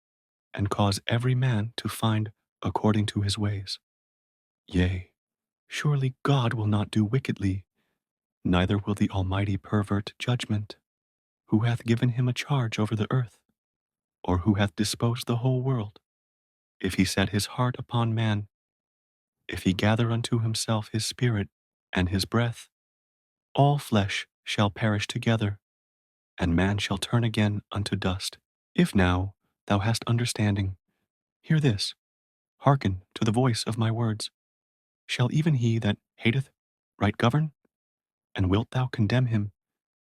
[SPEAKER 1] and cause every man to find according to his ways. Yea, surely God will not do wickedly, neither will the Almighty pervert judgment. Who hath given him a charge over the earth? Or who hath disposed the whole world? If he set his heart upon man, if he gather unto himself his spirit and his breath, all flesh shall perish together, and man shall turn again unto dust. If now thou hast understanding, hear this, hearken to the voice of my words. Shall even he that hateth right govern? And wilt thou condemn him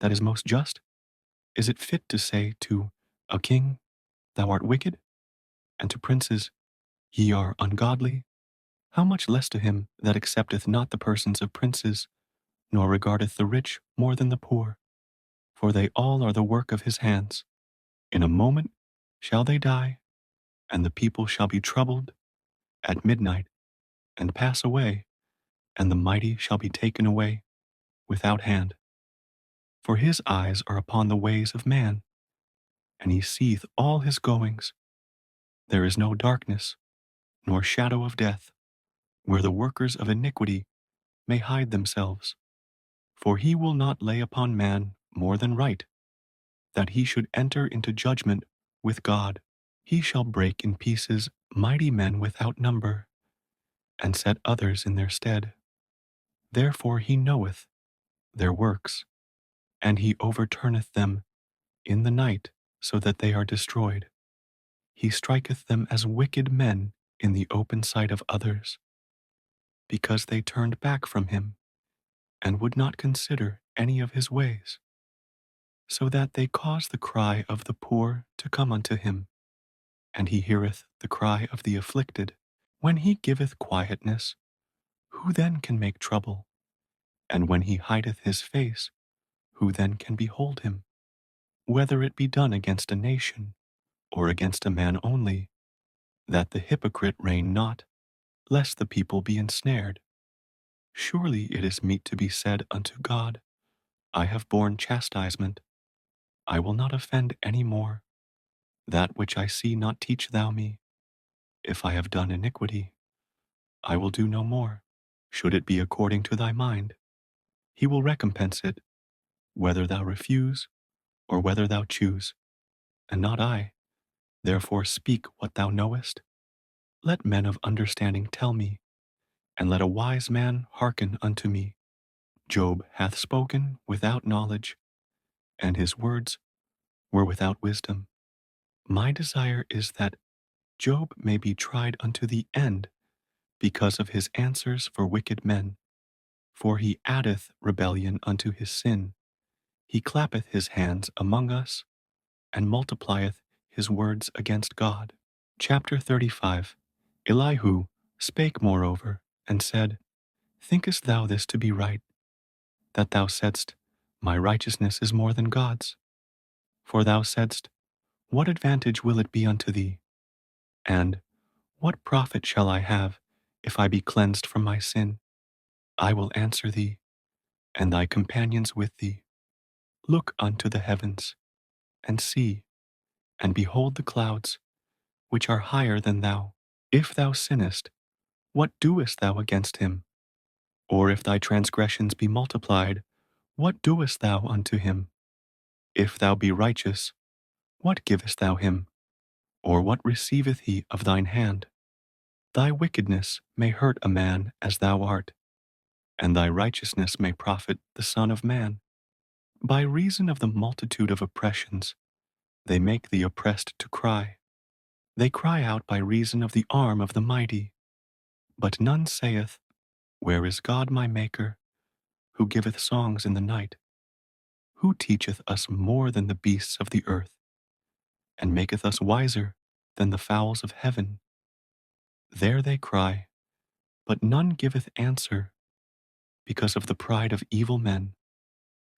[SPEAKER 1] that is most just? Is it fit to say to a king, Thou art wicked, and to princes, Ye are ungodly? How much less to him that accepteth not the persons of princes, nor regardeth the rich more than the poor? For they all are the work of his hands. In a moment shall they die, and the people shall be troubled at midnight, and pass away, and the mighty shall be taken away without hand. For his eyes are upon the ways of man, and he seeth all his goings. There is no darkness, nor shadow of death, where the workers of iniquity may hide themselves. For he will not lay upon man more than right, that he should enter into judgment with God. He shall break in pieces mighty men without number, and set others in their stead. Therefore he knoweth their works, and he overturneth them in the night, so that they are destroyed. He striketh them as wicked men in the open sight of others, because they turned back from him and would not consider any of his ways, so that they cause the cry of the poor to come unto him, and he heareth the cry of the afflicted. When he giveth quietness, who then can make trouble? And when he hideth his face, who then can behold him? Whether it be done against a nation, or against a man only, that the hypocrite reign not, lest the people be ensnared. Surely it is meet to be said unto God, I have borne chastisement, I will not offend any more. That which I see not teach thou me. If I have done iniquity, I will do no more. Should it be according to thy mind, he will recompense it, whether thou refuse or whether thou choose, and not I. Therefore speak what thou knowest. Let men of understanding tell me, and let a wise man hearken unto me. Job hath spoken without knowledge, and his words were without wisdom. My desire is that Job may be tried unto the end because of his answers for wicked men. For he addeth rebellion unto his sin. He clappeth his hands among us, and multiplieth his words against God. Chapter 35. Elihu spake moreover, and said, Thinkest thou this to be right, that thou saidst, My righteousness is more than God's? For thou saidst, What advantage will it be unto thee? And, What profit shall I have, if I be cleansed from my sin? I will answer thee, and thy companions with thee. Look unto the heavens, and see, and behold the clouds, which are higher than thou. If thou sinnest, what doest thou against him? Or if thy transgressions be multiplied, what doest thou unto him? If thou be righteous, what givest thou him? Or what receiveth he of thine hand? Thy wickedness may hurt a man as thou art, and thy righteousness may profit the Son of Man. By reason of the multitude of oppressions, they make the oppressed to cry. They cry out by reason of the arm of the mighty. But none saith, Where is God my Maker, who giveth songs in the night? Who teacheth us more than the beasts of the earth, and maketh us wiser than the fowls of heaven? There they cry, but none giveth answer, because of the pride of evil men.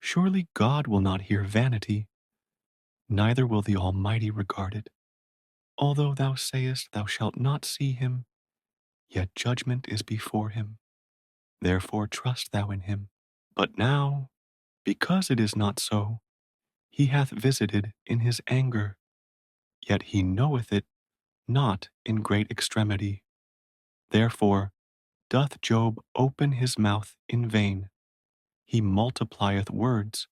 [SPEAKER 1] Surely God will not hear vanity, neither will the Almighty regard it. Although thou sayest thou shalt not see him, yet judgment is before him. Therefore trust thou in him. But now, because it is not so, he hath visited in his anger, yet he knoweth it not in great extremity. Therefore doth Job open his mouth in vain. He multiplieth words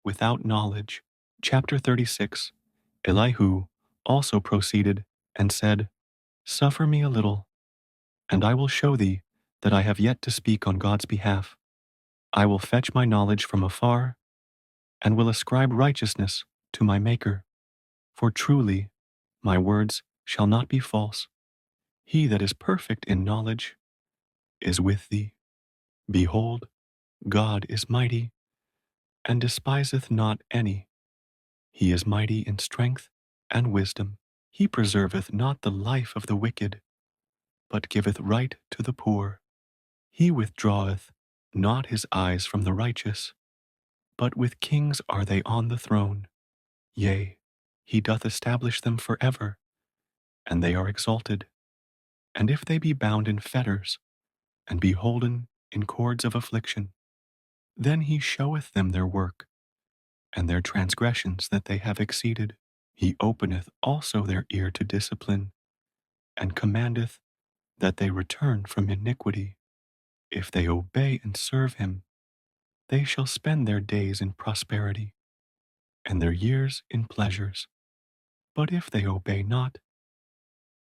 [SPEAKER 1] without knowledge. Chapter 36. Elihu also proceeded and said, Suffer me a little, and I will show thee that I have yet to speak on God's behalf. I will fetch my knowledge from afar, and will ascribe righteousness to my Maker. For truly my words shall not be false. He that is perfect in knowledge is with thee. Behold, God is mighty, and despiseth not any. He is mighty in strength and wisdom. He preserveth not the life of the wicked, but giveth right to the poor. He withdraweth not his eyes from the righteous, but with kings are they on the throne. Yea, he doth establish them forever, and they are exalted. And if they be bound in fetters, and be holden in cords of affliction, then he showeth them their work, and their transgressions that they have exceeded. He openeth also their ear to discipline, and commandeth that they return from iniquity. If they obey and serve him, they shall spend their days in prosperity, and their years in pleasures. But if they obey not,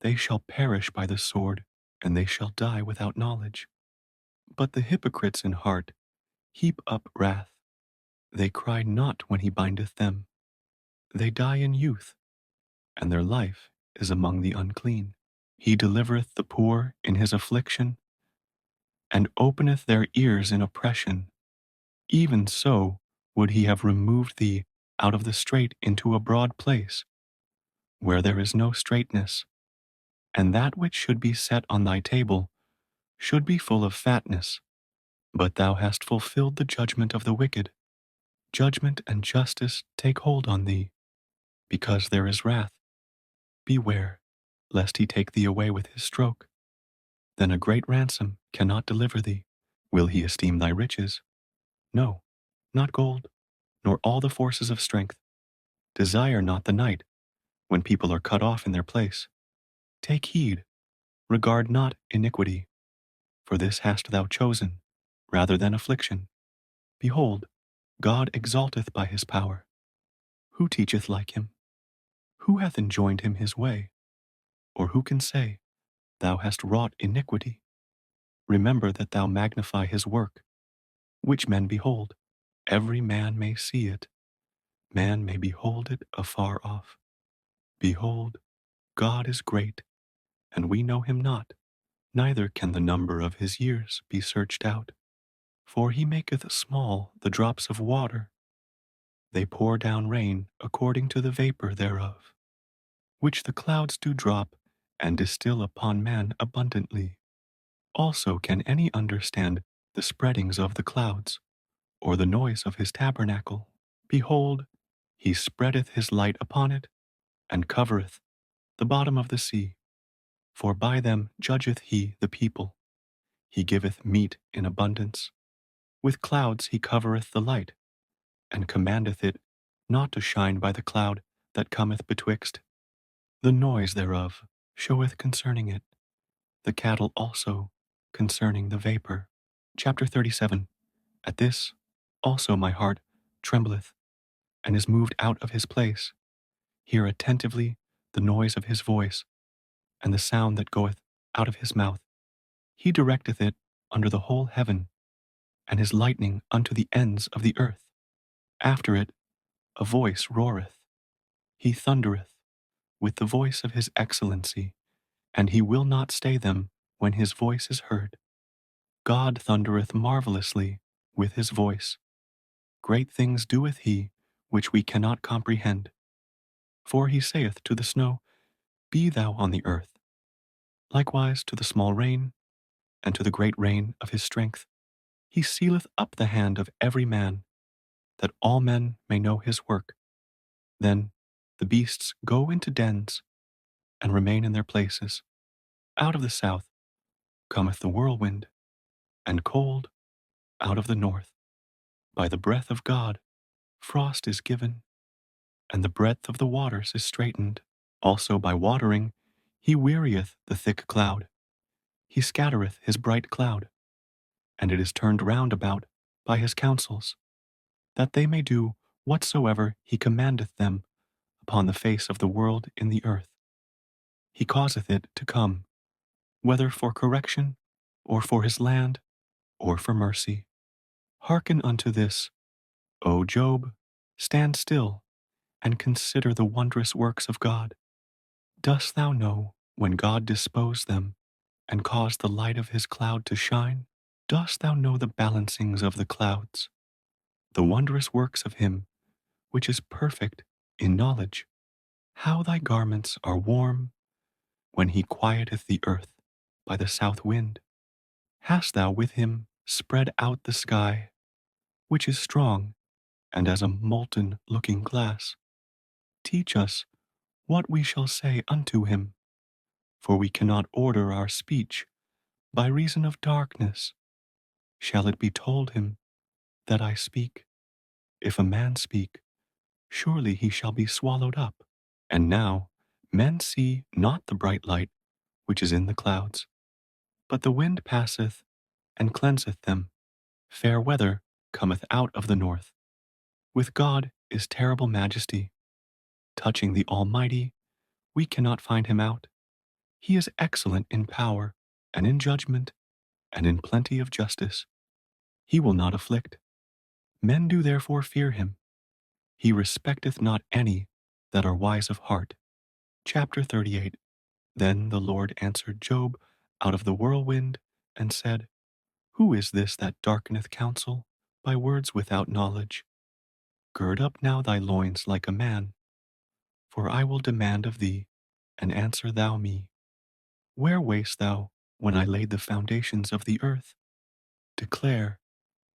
[SPEAKER 1] they shall perish by the sword, and they shall die without knowledge. But the hypocrites in heart heap up wrath. They cry not when he bindeth them. They die in youth, and their life is among the unclean. He delivereth the poor in his affliction, and openeth their ears in oppression. Even so would he have removed thee out of the strait into a broad place, where there is no straightness, and that which should be set on thy table should be full of fatness. But thou hast fulfilled the judgment of the wicked. Judgment and justice take hold on thee, because there is wrath. Beware, lest he take thee away with his stroke. Then a great ransom cannot deliver thee. Will he esteem thy riches? No, not gold, nor all the forces of strength. Desire not the night, when people are cut off in their place. Take heed, regard not iniquity, for this hast thou chosen, rather than affliction. Behold, God exalteth by his power. Who teacheth like him? Who hath enjoined him his way? Or who can say, Thou hast wrought iniquity? Remember that thou magnify his work, which men behold. Every man may see it. Man may behold it afar off. Behold, God is great, and we know him not, neither can the number of his years be searched out. For he maketh small the drops of water. They pour down rain according to the vapor thereof, which the clouds do drop and distill upon man abundantly. Also can any understand the spreadings of the clouds, or the noise of his tabernacle? Behold, he spreadeth his light upon it, and covereth the bottom of the sea. For by them judgeth he the people. He giveth meat in abundance. With clouds he covereth the light, and commandeth it not to shine by the cloud that cometh betwixt. The noise thereof showeth concerning it, the cattle also concerning the vapor. Chapter 37. At this also my heart trembleth, and is moved out of his place. Hear attentively the noise of his voice, and the sound that goeth out of his mouth. He directeth it under the whole heaven, and his lightning unto the ends of the earth. After it a voice roareth. He thundereth with the voice of his excellency, and he will not stay them when his voice is heard. God thundereth marvelously with his voice. Great things doeth he, which we cannot comprehend. For he saith to the snow, Be thou on the earth. Likewise to the small rain, and to the great rain of his strength. He sealeth up the hand of every man, that all men may know his work. Then the beasts go into dens, and remain in their places. Out of the south cometh the whirlwind, and cold out of the north. By the breath of God frost is given, and the breadth of the waters is straitened. Also by watering he wearieth the thick cloud. He scattereth his bright cloud, and it is turned round about by his counsels, that they may do whatsoever he commandeth them upon the face of the world in the earth. He causeth it to come, whether for correction, or for his land, or for mercy. Hearken unto this, O Job, stand still, and consider the wondrous works of God. Dost thou know when God disposed them, and caused the light of his cloud to shine? Dost thou know the balancings of the clouds, the wondrous works of him which is perfect in knowledge? How thy garments are warm when he quieteth the earth by the south wind. Hast thou with him spread out the sky, which is strong and as a molten looking glass? Teach us what we shall say unto him, for we cannot order our speech by reason of darkness. Shall it be told him that I speak? If a man speak, surely he shall be swallowed up. And now men see not the bright light which is in the clouds, but the wind passeth and cleanseth them. Fair weather cometh out of the north. With God is terrible majesty. Touching the Almighty, we cannot find him out. He is excellent in power, and in judgment, and in plenty of justice. He will not afflict. Men do therefore fear him. He respecteth not any that are wise of heart. Chapter 38. Then the Lord answered Job out of the whirlwind and said, Who is this that darkeneth counsel by words without knowledge? Gird up now thy loins like a man, for I will demand of thee, and answer thou me. Where wast thou when I laid the foundations of the earth? Declare,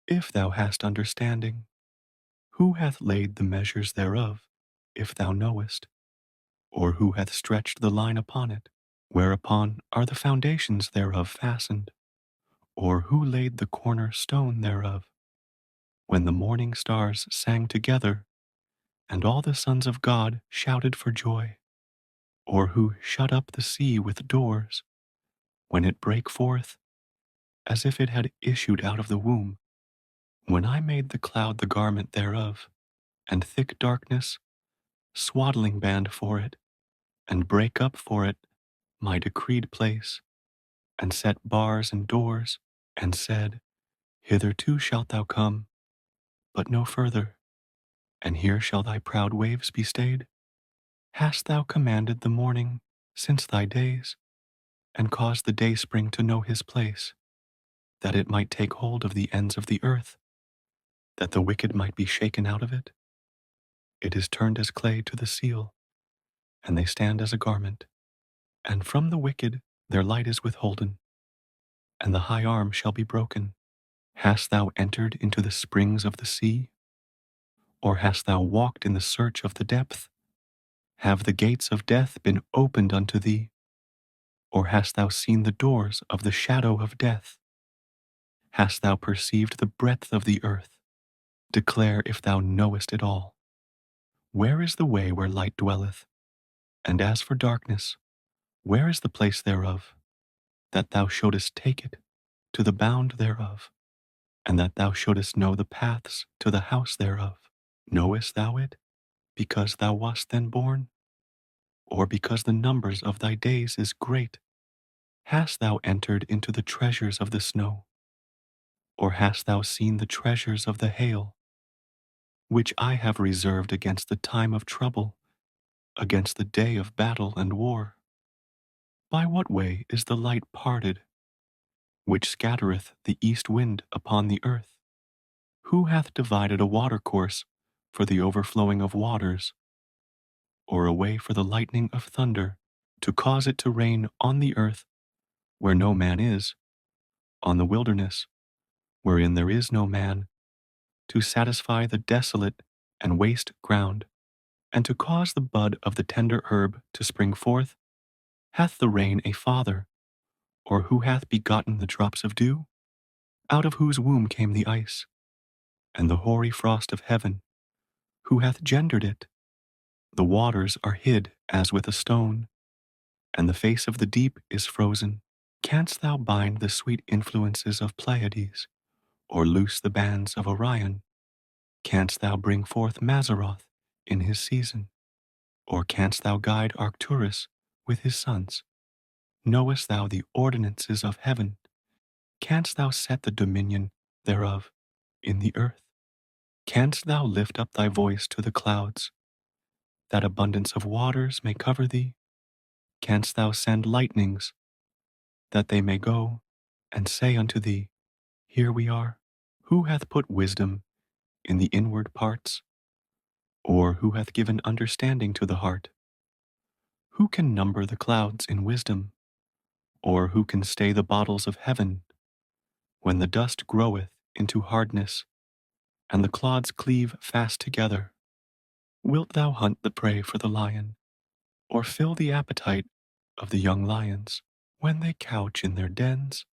[SPEAKER 1] if thou hast understanding. Who hath laid the measures thereof, if thou knowest? Or who hath stretched the line upon it? Whereupon are the foundations thereof fastened? Or who laid the corner stone thereof? When the morning stars sang together, and all the sons of God shouted for joy? Or who shut up the sea with doors, when it brake forth, as if it had issued out of the womb? When I made the cloud the garment thereof, and thick darkness swaddling band for it, and brake up for it my decreed place, and set bars and doors, and said, Hitherto shalt thou come, but no further, and here shall thy proud waves be stayed? Hast thou commanded the morning since thy days, and caused the dayspring to know his place, that it might take hold of the ends of the earth, that the wicked might be shaken out of it? It is turned as clay to the seal, and they stand as a garment. And from the wicked their light is withholden, and the high arm shall be broken. Hast thou entered into the springs of the sea? Or hast thou walked in the search of the depth? Have the gates of death been opened unto thee? Or hast thou seen the doors of the shadow of death? Hast thou perceived the breadth of the earth? Declare if thou knowest it all. Where is the way where light dwelleth? And as for darkness, where is the place thereof? That thou shouldest take it to the bound thereof, and that thou shouldest know the paths to the house thereof. Knowest thou it, because thou wast then born? Or because the numbers of thy days is great? Hast thou entered into the treasures of the snow? Or hast thou seen the treasures of the hail, which I have reserved against the time of trouble, against the day of battle and war? By what way is the light parted, which scattereth the east wind upon the earth? Who hath divided a watercourse for the overflowing of waters, or a way for the lightning of thunder, to cause it to rain on the earth where no man is, on the wilderness wherein there is no man, to satisfy the desolate and waste ground, and to cause the bud of the tender herb to spring forth? Hath the rain a father, or who hath begotten the drops of dew? Out of whose womb came the ice, and the hoary frost of heaven? Who hath gendered it? The waters are hid as with a stone, and the face of the deep is frozen. Canst thou bind the sweet influences of Pleiades, or loose the bands of Orion? Canst thou bring forth Mazzaroth in his season? Or canst thou guide Arcturus with his sons? Knowest thou the ordinances of heaven? Canst thou set the dominion thereof in the earth? Canst thou lift up thy voice to the clouds, that abundance of waters may cover thee? Canst thou send lightnings, that they may go and say unto thee, Here we are? Who hath put wisdom in the inward parts? Or who hath given understanding to the heart? Who can number the clouds in wisdom? Or who can stay the bottles of heaven, when the dust groweth into hardness, and the clods cleave fast together? Wilt thou hunt the prey for the lion, or fill the appetite of the young lions, when they couch in their dens,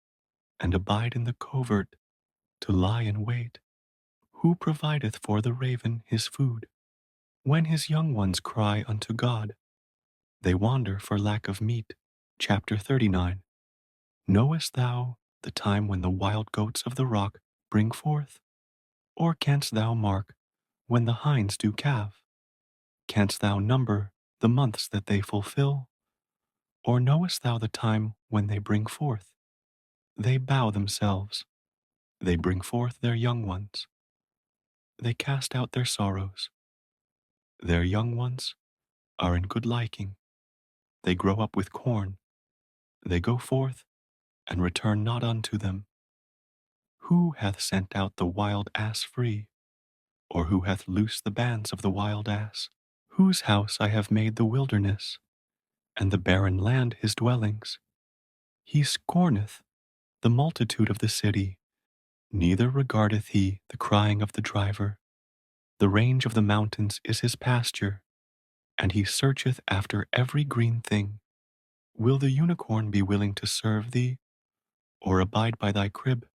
[SPEAKER 1] and abide in the covert to lie in wait? Who provideth for the raven his food? When his young ones cry unto God, they wander for lack of meat. Chapter 39. Knowest thou the time when the wild goats of the rock bring forth? Or canst thou mark when the hinds do calve? Canst thou number the months that they fulfill? Or knowest thou the time when they bring forth? They bow themselves, they bring forth their young ones, they cast out their sorrows. Their young ones are in good liking, They grow up with corn. They go forth and return not unto them. Who hath sent out the wild ass free? Or who hath loosed the bands of the wild ass? Whose house I have made the wilderness, and the barren land his dwellings. He scorneth the multitude of the city, neither regardeth he the crying of the driver. The range of the mountains is his pasture, and he searcheth after every green thing. Will the unicorn be willing to serve thee, or abide by thy crib?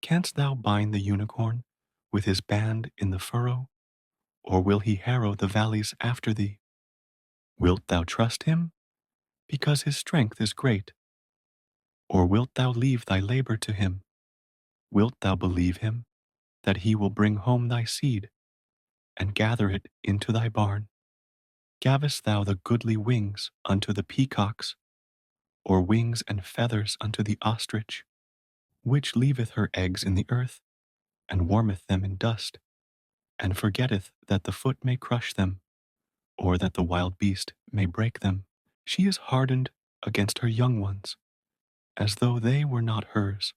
[SPEAKER 1] Canst thou bind the unicorn with his band in the furrow, or will he harrow the valleys after thee? Wilt thou trust him, because his strength is great? Or wilt thou leave thy labor to him? Wilt thou believe him, that he will bring home thy seed, and gather it into thy barn? Gavest thou the goodly wings unto the peacocks, or wings and feathers unto the ostrich, which leaveth her eggs in the earth, and warmeth them in dust, and forgetteth that the foot may crush them, or that the wild beast may break them? She is hardened against her young ones, as though they were not hers.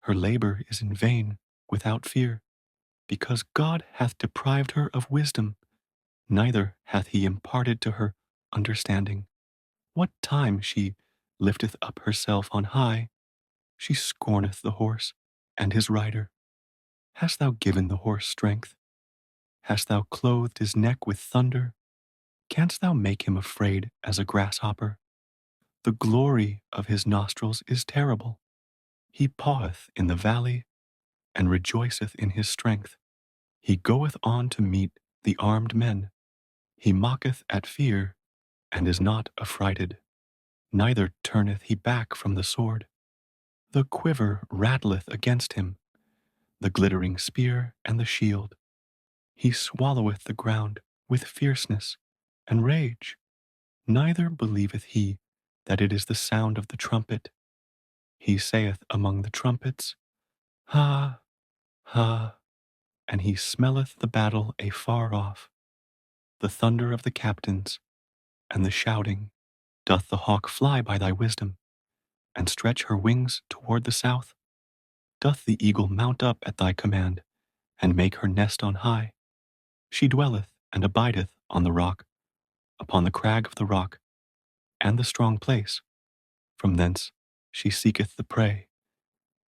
[SPEAKER 1] Her labor is in vain, without fear, because God hath deprived her of wisdom, neither hath he imparted to her understanding. What time she lifteth up herself on high, she scorneth the horse and his rider. Hast thou given the horse strength? Hast thou clothed his neck with thunder? Canst thou make him afraid as a grasshopper? The glory of his nostrils is terrible. He paweth in the valley, and rejoiceth in his strength. He goeth on to meet the armed men. He mocketh at fear, and is not affrighted. Neither turneth he back from the sword. The quiver rattleth against him, the glittering spear and the shield. He swalloweth the ground with fierceness and rage. Neither believeth he that it is the sound of the trumpet. He saith among the trumpets, Ha, ha, and he smelleth the battle afar off, the thunder of the captains, and the shouting. Doth the hawk fly by thy wisdom, and stretch her wings toward the south? Doth the eagle mount up at thy command, and make her nest on high? She dwelleth and abideth on the rock, upon the crag of the rock, and the strong place. From thence she seeketh the prey,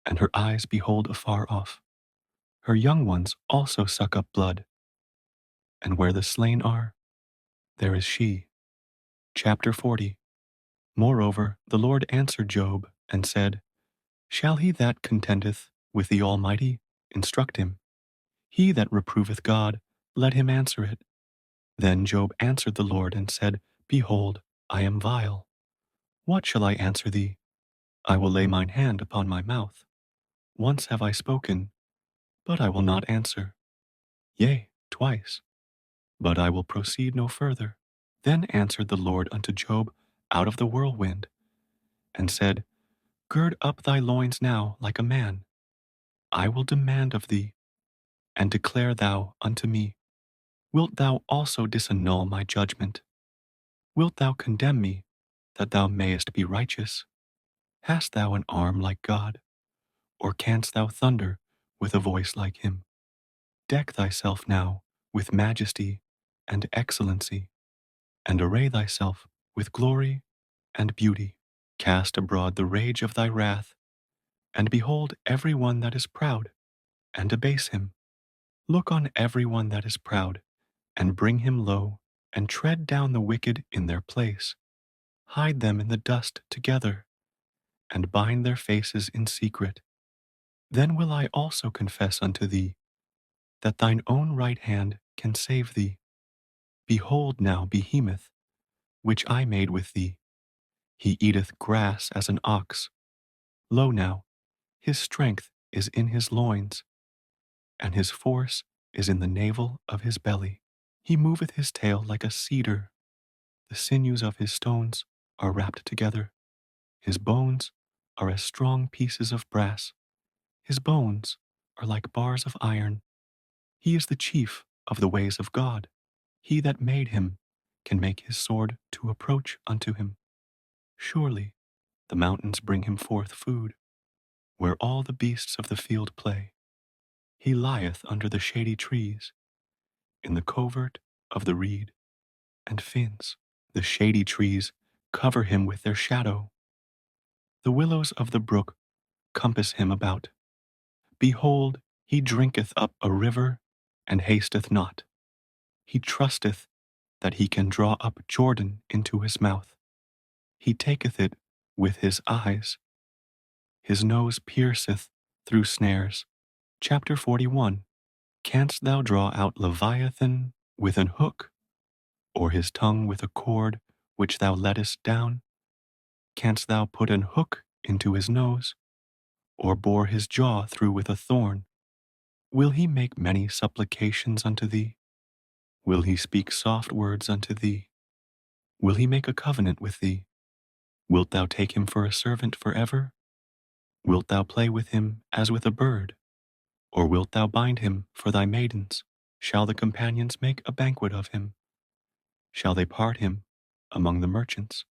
[SPEAKER 1] and her eyes behold afar off. Her young ones also suck up blood, and where the slain are, there is she. Chapter 40. Moreover, the Lord answered Job, and said, Shall he that contendeth with the Almighty instruct him? He that reproveth God, let him answer it. Then Job answered the Lord, and said, Behold, I am vile. What shall I answer thee? I will lay mine hand upon my mouth. Once have I spoken, but I will not answer. Yea, twice, but I will proceed no further. Then answered the Lord unto Job out of the whirlwind, and said, Gird up thy loins now like a man. I will demand of thee, and declare thou unto me. Wilt thou also disannul my judgment? Wilt thou condemn me, that thou mayest be righteous? Hast thou an arm like God? Or canst thou thunder with a voice like him? Deck thyself now with majesty and excellency, and array thyself with glory and beauty. Cast abroad the rage of thy wrath, and behold every one that is proud, and abase him. Look on every one that is proud, and bring him low, and tread down the wicked in their place. Hide them in the dust together, and bind their faces in secret. Then will I also confess unto thee, that thine own right hand can save thee. Behold now Behemoth, which I made with thee. He eateth grass as an ox. Lo now, his strength is in his loins, and his force is in the navel of his belly. He moveth his tail like a cedar. The sinews of his stones are wrapped together. His bones are as strong pieces of brass. His bones are like bars of iron. He is the chief of the ways of God. He that made him can make his sword to approach unto him? Surely the mountains bring him forth food, where all the beasts of the field play. He lieth under the shady trees, in the covert of the reed and fins. The shady trees cover him with their shadow. The willows of the brook compass him about. Behold, he drinketh up a river, and hasteth not. He trusteth that he can draw up Jordan into his mouth. He taketh it with his eyes. His nose pierceth through snares. Chapter 41. Canst thou draw out Leviathan with an hook, or his tongue with a cord which thou lettest down? Canst thou put an hook into his nose, or bore his jaw through with a thorn? Will he make many supplications unto thee? Will he speak soft words unto thee? Will he make a covenant with thee? Wilt thou take him for a servant forever? Wilt thou play with him as with a bird? Or wilt thou bind him for thy maidens? Shall the companions make a banquet of him? Shall they part him among the merchants?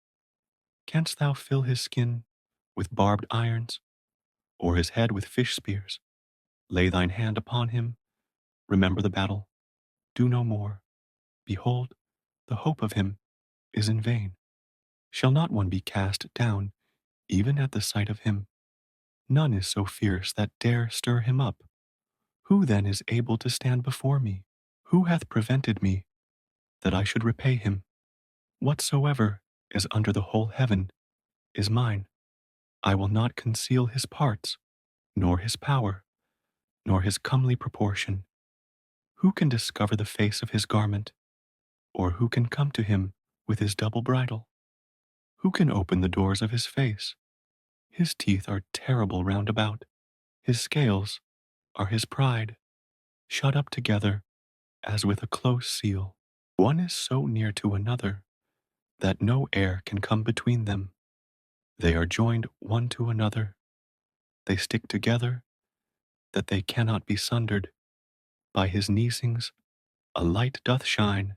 [SPEAKER 1] Canst thou fill his skin with barbed irons, or his head with fish spears? Lay thine hand upon him, remember the battle, do no more. Behold, the hope of him is in vain. Shall not one be cast down, even at the sight of him? None is so fierce that dare stir him up. Who then is able to stand before me? Who hath prevented me, that I should repay him? Whatsoever is under the whole heaven is mine. I will not conceal his parts, nor his power, nor his comely proportion. Who can discover the face of his garment, or who can come to him with his double bridle? Who can open the doors of his face? His teeth are terrible round about. His scales are his pride, shut up together as with a close seal. One is so near to another that no air can come between them. They are joined one to another. They stick together that they cannot be sundered. By his neesings a light doth shine,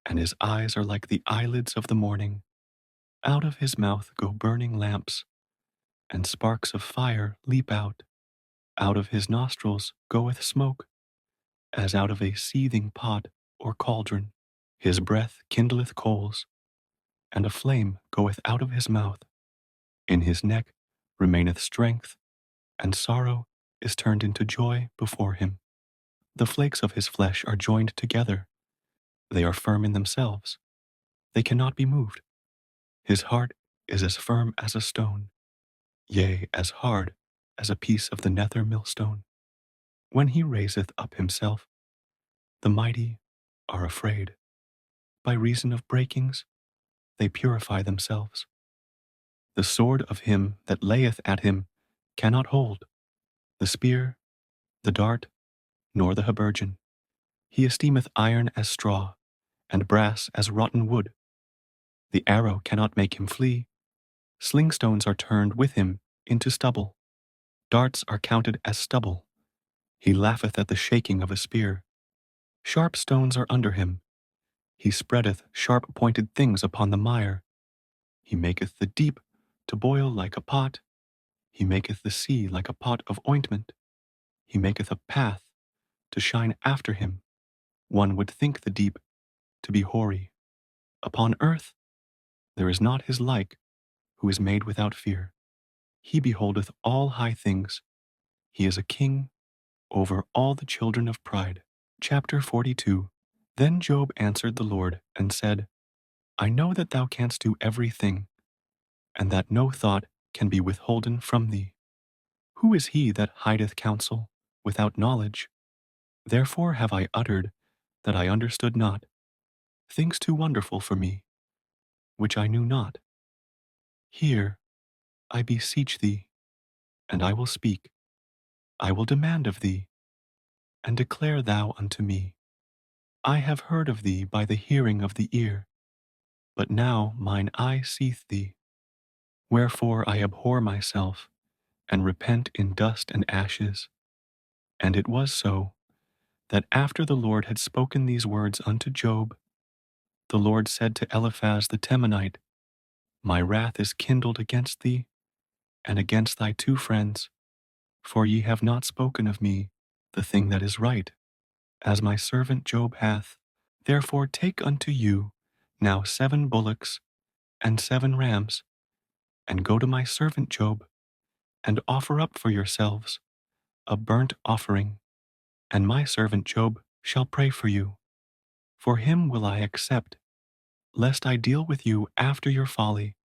[SPEAKER 1] and his eyes are like the eyelids of the morning. Out of his mouth go burning lamps, and sparks of fire leap out. Out of his nostrils goeth smoke, as out of a seething pot or cauldron. His breath kindleth coals, and a flame goeth out of his mouth. In his neck remaineth strength, and sorrow is turned into joy before him. The flakes of his flesh are joined together. They are firm in themselves. They cannot be moved. His heart is as firm as a stone, yea, as hard as a piece of the nether millstone. When he raiseth up himself, the mighty are afraid. By reason of breakings, they purify themselves. The sword of him that layeth at him cannot hold, the spear, the dart, nor the habergeon. He esteemeth iron as straw, and brass as rotten wood. The arrow cannot make him flee. Slingstones are turned with him into stubble. Darts are counted as stubble. He laugheth at the shaking of a spear. Sharp stones are under him. He spreadeth sharp-pointed things upon the mire. He maketh the deep to boil like a pot. He maketh the sea like a pot of ointment. He maketh a path to shine after him. One would think the deep to be hoary. Upon earth there is not his like, who is made without fear. He beholdeth all high things. He is a king over all the children of pride. Chapter 42. Then Job answered the Lord and said, I know that thou canst do everything, and that no thought can be withholden from thee. Who is he that hideth counsel without knowledge? Therefore have I uttered that I understood not, things too wonderful for me, which I knew not. Hear, I beseech thee, and I will speak. I will demand of thee, and declare thou unto me. I have heard of thee by the hearing of the ear, but now mine eye seeth thee. Wherefore I abhor myself, and repent in dust and ashes. And it was so, that after the Lord had spoken these words unto Job, The Lord said to Eliphaz the Temanite, My wrath is kindled against thee, and against thy two friends, for ye have not spoken of me the thing that is right, as my servant Job hath. Therefore take unto you now 7 bullocks and 7 rams, and go to my servant Job, and offer up for yourselves a burnt offering, and my servant Job shall pray for you. For him will I accept, lest I deal with you after your folly,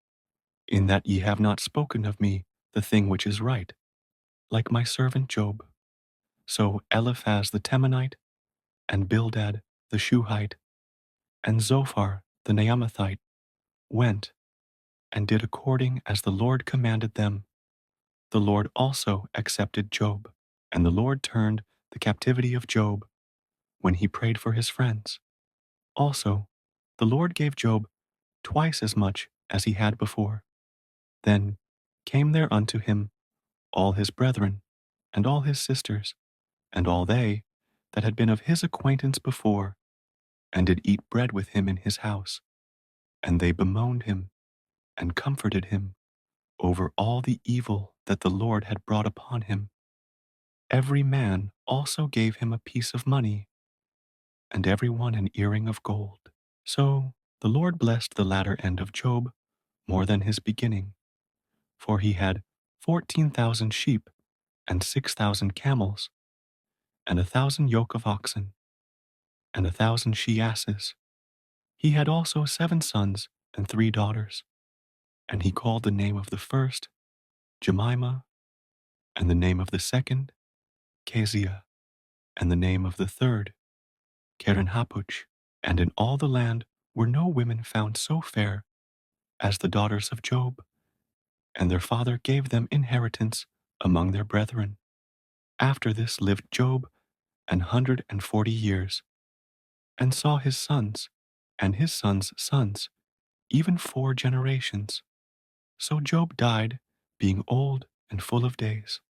[SPEAKER 1] in that ye have not spoken of me the thing which is right, like my servant Job. So Eliphaz the Temanite, and Bildad the Shuhite, and Zophar the Naamathite went and did according as the Lord commanded them. The Lord also accepted Job, and the Lord turned the captivity of Job when he prayed for his friends. Also, the Lord gave Job twice as much as he had before. Then came there unto him all his brethren, and all his sisters, and all they that had been of his acquaintance before, and did eat bread with him in his house. And they bemoaned him, and comforted him, over all the evil that the Lord had brought upon him. Every man also gave him a piece of money, and every one an earring of gold. So the Lord blessed the latter end of Job more than his beginning, for he had 14,000 sheep, and 6,000 camels, and 1,000 yoke of oxen, and 1,000 she-asses. He had also 7 sons and 3 daughters, and he called the name of the first Jemimah, and the name of the second Keziah, and the name of the third Keren-Happuch. And in all the land were no women found so fair as the daughters of Job, and their father gave them inheritance among their brethren. After this lived Job 140 years, and saw his sons, and his sons' sons, even 4 generations. So Job died, being old and full of days.